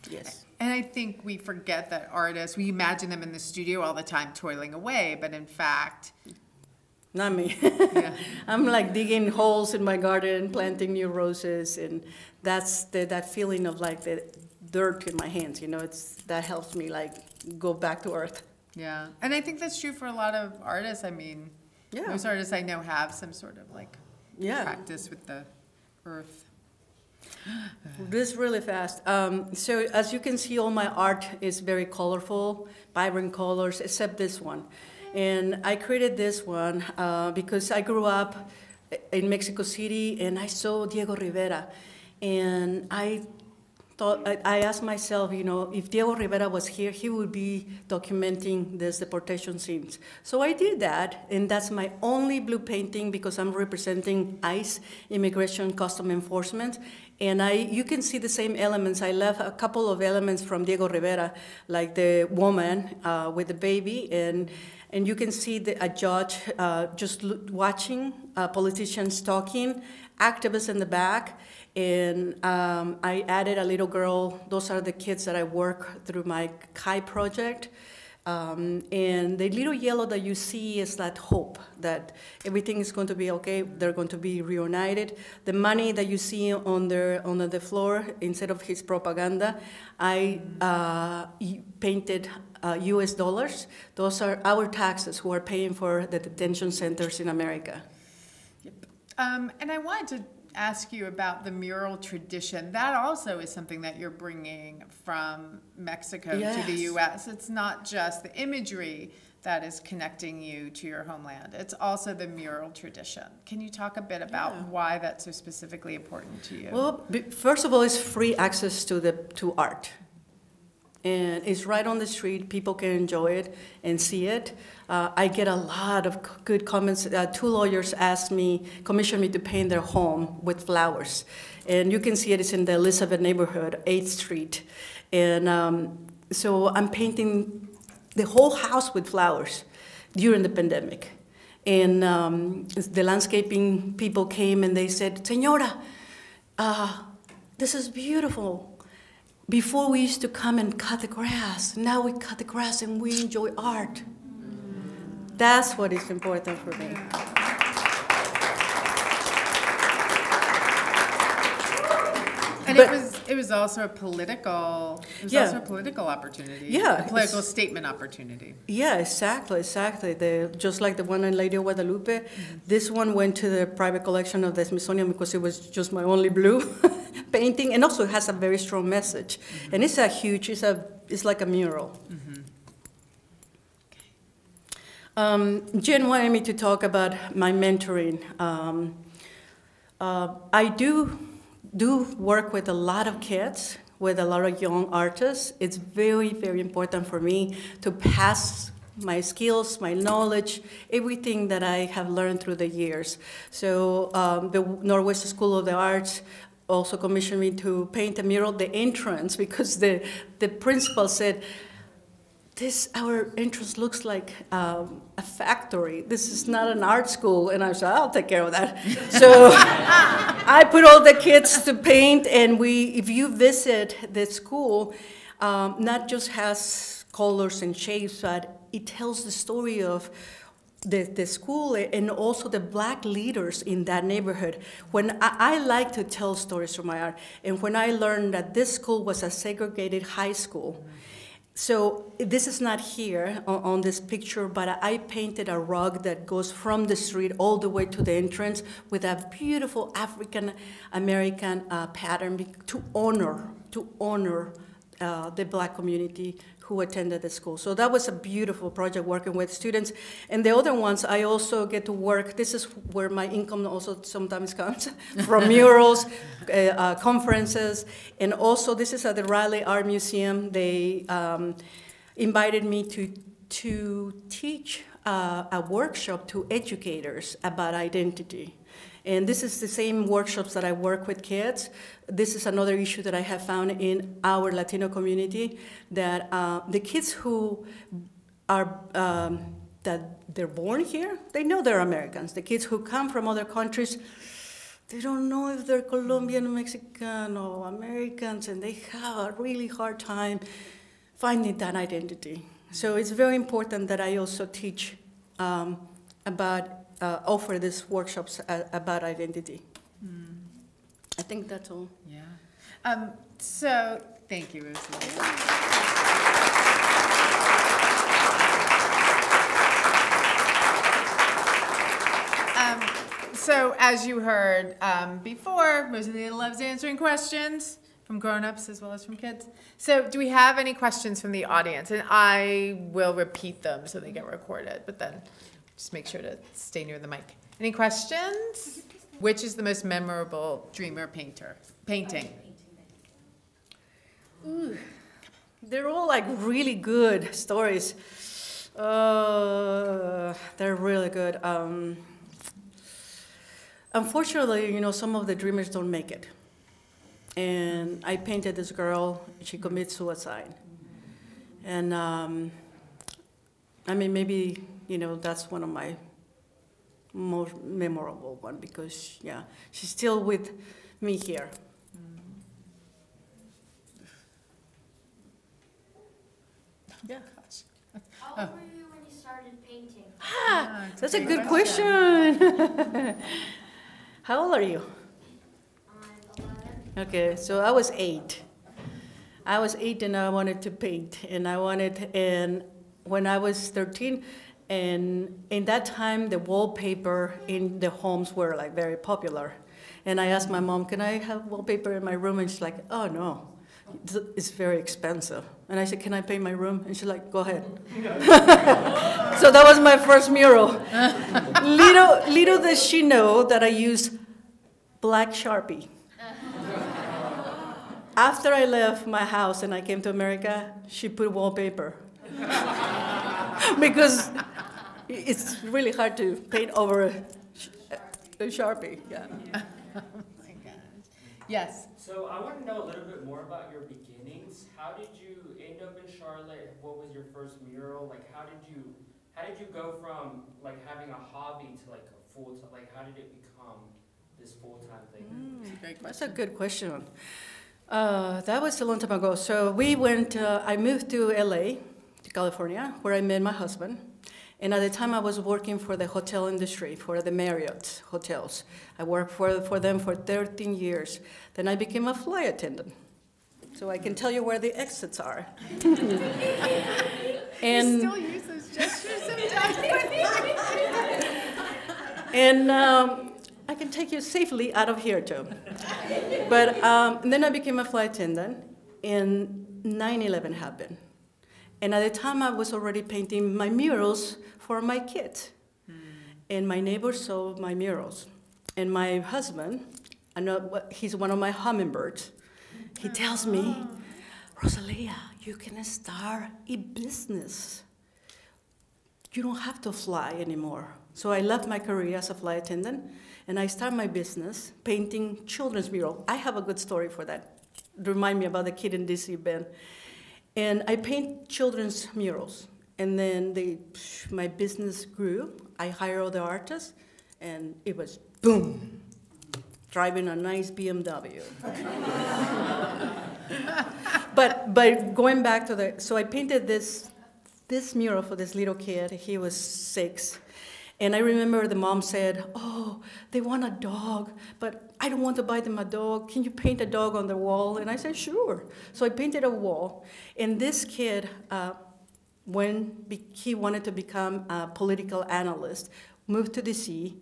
Yes. And I think we forget that artists, we imagine them in the studio all the time toiling away, but in fact, not me. Yeah. I'm like digging holes in my garden, planting new roses, and that's that feeling of like the dirt in my hands, you know, that helps me like go back to earth. Yeah, and I think that's true for a lot of artists. I mean, Yeah. most artists I know have some sort of like Yeah. practice with the earth. This really fast. So as you can see, all my art is very colorful, vibrant colors, except this one. And I created this one because I grew up in Mexico City and I saw Diego Rivera. And I asked myself, you know, if Diego Rivera was here, he would be documenting these deportation scenes. So I did that, and that's my only blue painting because I'm representing ICE, Immigration Custom Enforcement. And you can see the same elements. I left a couple of elements from Diego Rivera, like the woman with the baby, and you can see a judge just watching, politicians talking, activists in the back, and I added a little girl. Those are the kids that I work through my kite project. And the little yellow that you see is that hope that everything is going to be okay. They're going to be reunited. The money that you see on the floor, instead of his propaganda, I painted US dollars. Those are our taxes who are paying for the detention centers in America. Yep. And I wanted to ask you about the mural tradition. That also is something that you're bringing from Mexico to the U.S. It's not just the imagery that is connecting you to your homeland. It's also the mural tradition. Can you talk a bit about why that's so specifically important to you? Well, first of all, it's free access to art. And it's right on the street. People can enjoy it and see it. I get a lot of good comments. 2 lawyers commissioned me to paint their home with flowers. And you can see it, it's in the Elizabeth neighborhood, 8th Street. And so I'm painting the whole house with flowers during the pandemic. And the landscaping people came and they said, "Señora, this is beautiful. Before we used to come and cut the grass. Now we cut the grass and we enjoy art." That's what is important for me. And But- it was also a political opportunity. Yeah, A political statement opportunity. Yeah, exactly. Just like the one in Lady of Guadalupe, this one went to the private collection of the Smithsonian because it was just my only blue painting, and also it has a very strong message. And it's it's like a mural. Jen wanted me to talk about my mentoring. I do work with a lot of kids, with a lot of young artists. It's very, very important for me to pass my skills, my knowledge, everything that I have learned through the years. So the Northwest School of the Arts also commissioned me to paint a mural, the entrance, because the principal said, our entrance looks like a factory. This is not an art school. And I said, I'll take care of that. So I put all the kids to paint, and if you visit the school, not just has colors and shapes, but it tells the story of the school and also the Black leaders in that neighborhood. When I like to tell stories from my art, and when I learned that this school was a segregated high school, so this is not here on this picture, but I painted a rug that goes from the street all the way to the entrance with a beautiful African-American pattern to honor the Black community who attended the school. So that was a beautiful project working with students. And the other ones, I also get to work. This is where my income also sometimes comes from murals, conferences. And also, this is at the Raleigh Art Museum. They invited me to teach a workshop to educators about identity. And this is the same workshops that I work with kids. This is another issue that I have found in our Latino community, that the kids who are, that they're born here, they know they're Americans. The kids who come from other countries, they don't know if they're Colombian, Mexican, or Americans, and they have a really hard time finding that identity. So it's very important that I also teach about offer these workshops about identity. I think that's all. Yeah. So, thank you, Rosalie. So, as you heard before, Rosalia loves answering questions from grown-ups as well as from kids. So, do we have any questions from the audience? And I will repeat them so they get recorded, but then just make sure to stay near the mic. Any questions? Which is the most memorable dreamer painting? Ooh, they're all like really good stories. They're really good. Unfortunately, you know, some of the dreamers don't make it. And I painted this girl, she commits suicide. And I mean, maybe, you know, that's one of my most memorable one because, yeah, she's still with me here. Yeah. How old were you when you started painting? That's a good question. How old are you? I'm 11. Okay, so I was 8. I was 8 and I wanted to paint, and when I was 13, and in that time the wallpaper in the homes were like very popular. And I asked my mom, can I have wallpaper in my room? And she's like, oh no, it's very expensive. And I said, can I paint my room? And she's like, go ahead. So that was my first mural. Little does she know that I used black Sharpie. After I left my house and I came to America, she put wallpaper. Because it's really hard to paint over a Sharpie. Yeah. Oh my gosh. Yes. So I want to know a little bit more about your beginnings. How did you end up in Charlotte? What was your first mural? Like, how did you go from like having a hobby to like a full-time? Like, how did it become this full-time thing? That's a good question. That was a long time ago. So I moved to LA, to California, where I met my husband. And at the time I was working for the hotel industry, for the Marriott hotels. I worked for them for 13 years. Then I became a flight attendant. So I can tell you where the exits are. And You still use those gestures sometimes. And I can take you safely out of here too. But and then I became a flight attendant, and 9/11 happened. And at the time I was already painting my murals for my kids. And my neighbors saw my murals. And my husband, I know he's one of my hummingbirds, he tells me, Rosalia, you can start a business. You don't have to fly anymore. So I left my career as a flight attendant, and I started my business painting children's murals. I have a good story for that. Remind me about the kid in DC band. And I paint children's murals. And then my business grew. I hired other artists, and it was boom, driving a nice BMW. But going back to so I painted this mural for this little kid. He was 6. And I remember the mom said, oh, they want a dog, but I don't want to buy them a dog. Can you paint a dog on the wall? And I said, sure. So I painted a wall. And this kid, when he wanted to become a political analyst, moved to DC.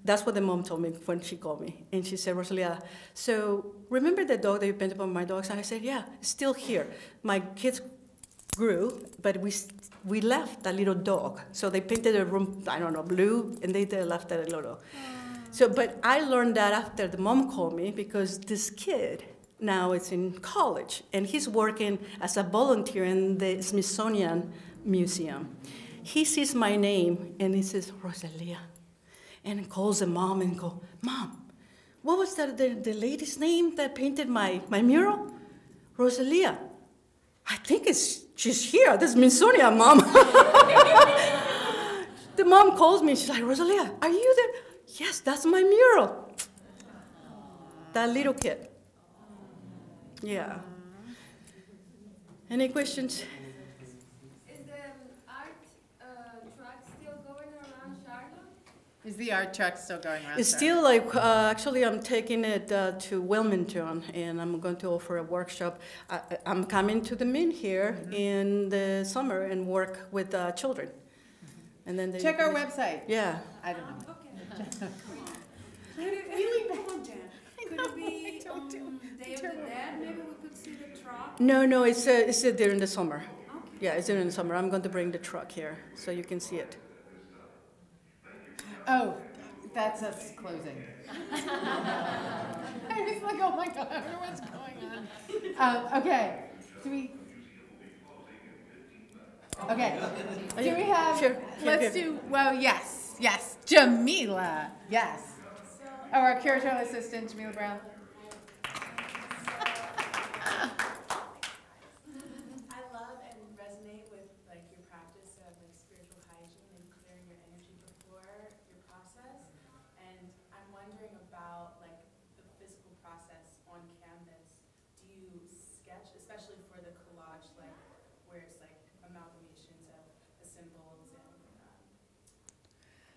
That's what the mom told me when she called me. And she said, Rosalia, so remember the dog that you painted on my dogs? And I said, yeah, it's still here. My kids grew, but we left a little dog. So they painted a room, I don't know, blue, and they left a little dog. So, but I learned that after the mom called me, because this kid now is in college, and he's working as a volunteer in the Smithsonian Museum. He sees my name, and he says, Rosalia, and calls the mom and goes, Mom, what was the lady's name that painted my mural? Rosalia. I think she's here at the Smithsonian, Mom. The mom calls me, she's like, Rosalia, are you there? Yes, that's my mural. That little kid. Yeah. Any questions? Is the art track still going around Charlotte? Is the art truck still going around? It's Sarah? still like, actually, I'm taking it to Wilmington, and I'm going to offer a workshop. I'm coming to the Mint here in the summer and work with children. And then Check our website. Yeah. I don't know. Okay. Really bad, Jen. Could it be on Day of the Dead? Maybe we could see the truck? No, it's during the summer. Okay. Yeah, it's during the summer. I'm going to bring the truck here so you can see it. Oh, that's us closing. I was like, oh my God, I wonder what's going on. Okay, okay, do we have, Sure. let's do, well, yes, Jamila, yes. Oh, our curatorial assistant, Jamila Brown. I love and resonate with like your practice of like spiritual hygiene and clearing your energy before your process. And I'm wondering about like the physical process on canvas. Do you sketch, especially for the collage, like where it's like amalgamations of the symbols and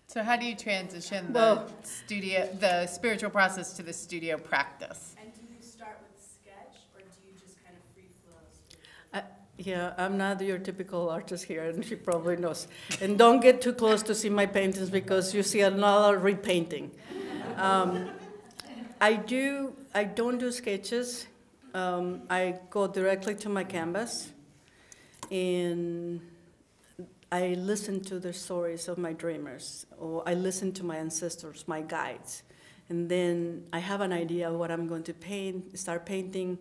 So how do you transition Well- the spiritual process to the studio practice? and do you start with sketch or do you just kind of free flow? Yeah, I'm not your typical artist here, and she probably knows. And don't get too close to see my paintings because you see another repainting. I don't do sketches. I go directly to my canvas, and I listen to the stories of my dreamers, or I listen to my ancestors, my guides. And then I have an idea of what I'm going to paint, start painting.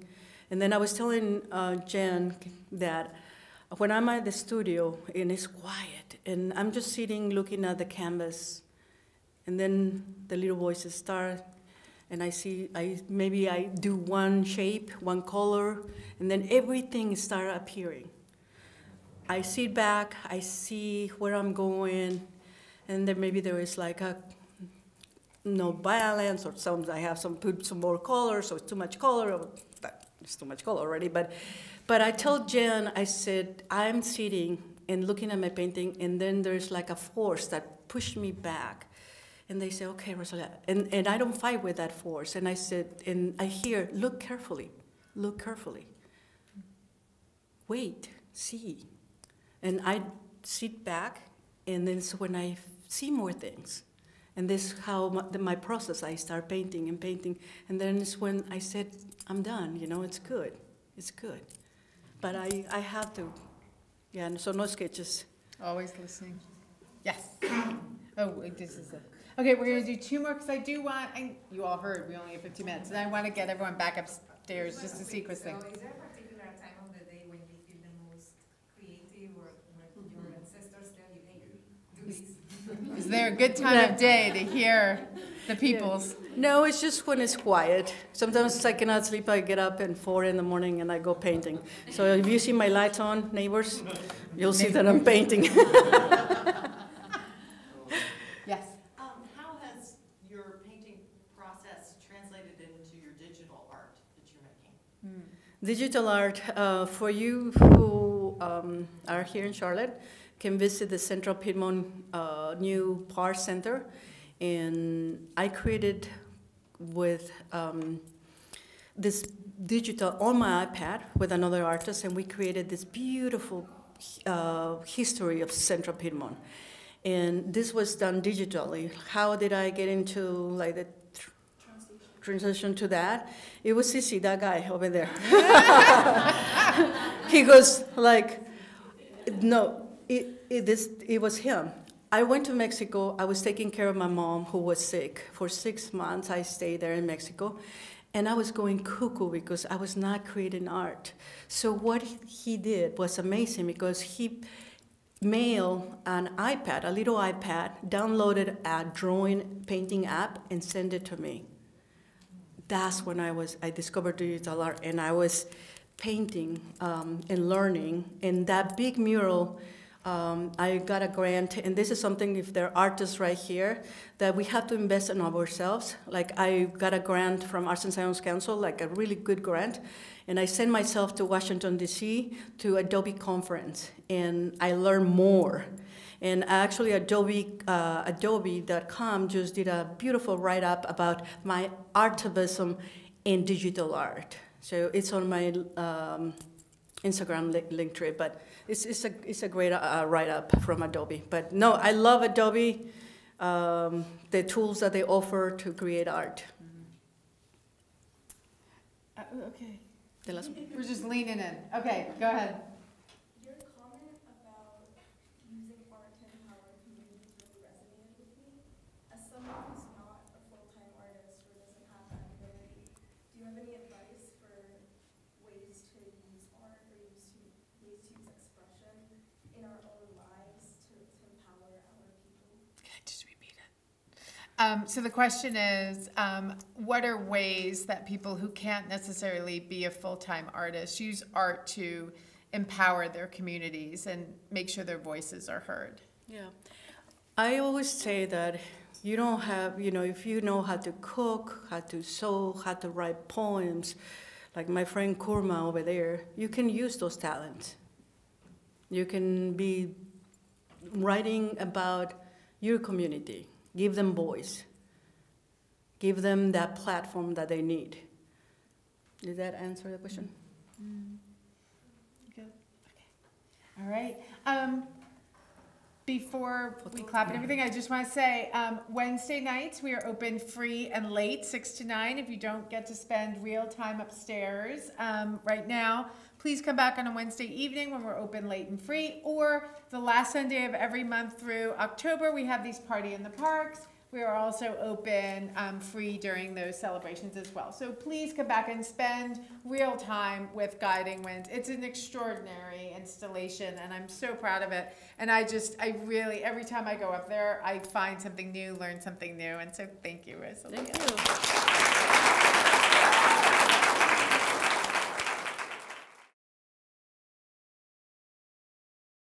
And then I was telling Jen that when I'm at the studio and it's quiet, and I'm just sitting looking at the canvas, and then the little voices start, and maybe I do one shape, one color, and then everything starts appearing. I sit back, I see where I'm going, and then maybe there is like no balance, or put some more color, so it's too much color, or it's too much color already. But I told Jen, I said, I'm sitting and looking at my painting, and then there's like a force that pushed me back. And they say, okay, Rosalía, and I don't fight with that force. And I said, and I hear, look carefully, wait, see. And I sit back, and then so when I see more things, and this is how my process, I start painting and painting, and then it's when I said, I'm done, it's good. But I have to, so no sketches. Always listening. Yes. Oh, wait, this is okay, we're gonna do two more, because I do want, you all heard, we only have 15 minutes, and I want to get everyone back upstairs just to see Kristen. So is there a particular time of the day when you feel the most creative, or when your ancestors tell you, hey, do this? Is there a good time of day to hear the people's? No, it's just when it's quiet. Sometimes I cannot sleep, I get up at 4 in the morning and I go painting. So if you see my lights on, neighbors, you'll see that I'm painting. Yes. How has your painting process translated into your digital art that you're making? Digital art, for you who are here in Charlotte, can visit the Central Piedmont new Park Center. And I created with this digital on my iPad with another artist, and we created this beautiful history of Central Piedmont. And this was done digitally. How did I get into like the transition to that? It was Sisi, that guy over there. He goes like, no, it was him. I went to Mexico. I was taking care of my mom who was sick. For 6 months, I stayed there in Mexico. And I was going cuckoo because I was not creating art. So what he did was amazing because he mailed an iPad, a little iPad, downloaded a drawing painting app, and sent it to me. That's when I discovered digital art, and I was painting and learning. And that big mural I got a grant, and this is something, if there are artists right here, that we have to invest in ourselves. Like, I got a grant from Arts and Science Council, like a really good grant, and I sent myself to Washington, D.C. to Adobe conference, and I learned more. And actually, Adobe.com just did a beautiful write-up about my artivism in digital art. So it's on my Instagram link tree, but it's a great write-up from Adobe. But no, I love Adobe, the tools that they offer to create art. Okay. We're just leaning in. Okay, go ahead. Your comment about using art to empower communities really resonated with me. As someone who's not a full-time artist or doesn't have that ability, do you have any advice for ways to use art or ways to use expression in our own lives to empower our people? Can I just repeat it? So the question is, what are ways that people who can't necessarily be a full-time artist use art to empower their communities and make sure their voices are heard? Yeah. I always say that you don't have, if you know how to cook, how to sew, how to write poems, like my friend Kurma over there, you can use those talents. You can be writing about your community. Give them voice. Give them that platform that they need. Did that answer the question? Good. Okay. All right. Before we clap and everything, I just want to say Wednesday nights we are open free and late, 6 to 9. If you don't get to spend real time upstairs right now, please come back on a Wednesday evening when we're open late and free. Or the last Sunday of every month through October, we have these Party in the Parks. We are also open free during those celebrations as well. So please come back and spend real time with Guiding Winds. It's an extraordinary installation, and I'm so proud of it. And I really, every time I go up there, I find something new, learn something new. And so thank you, Rosalía. Thank you.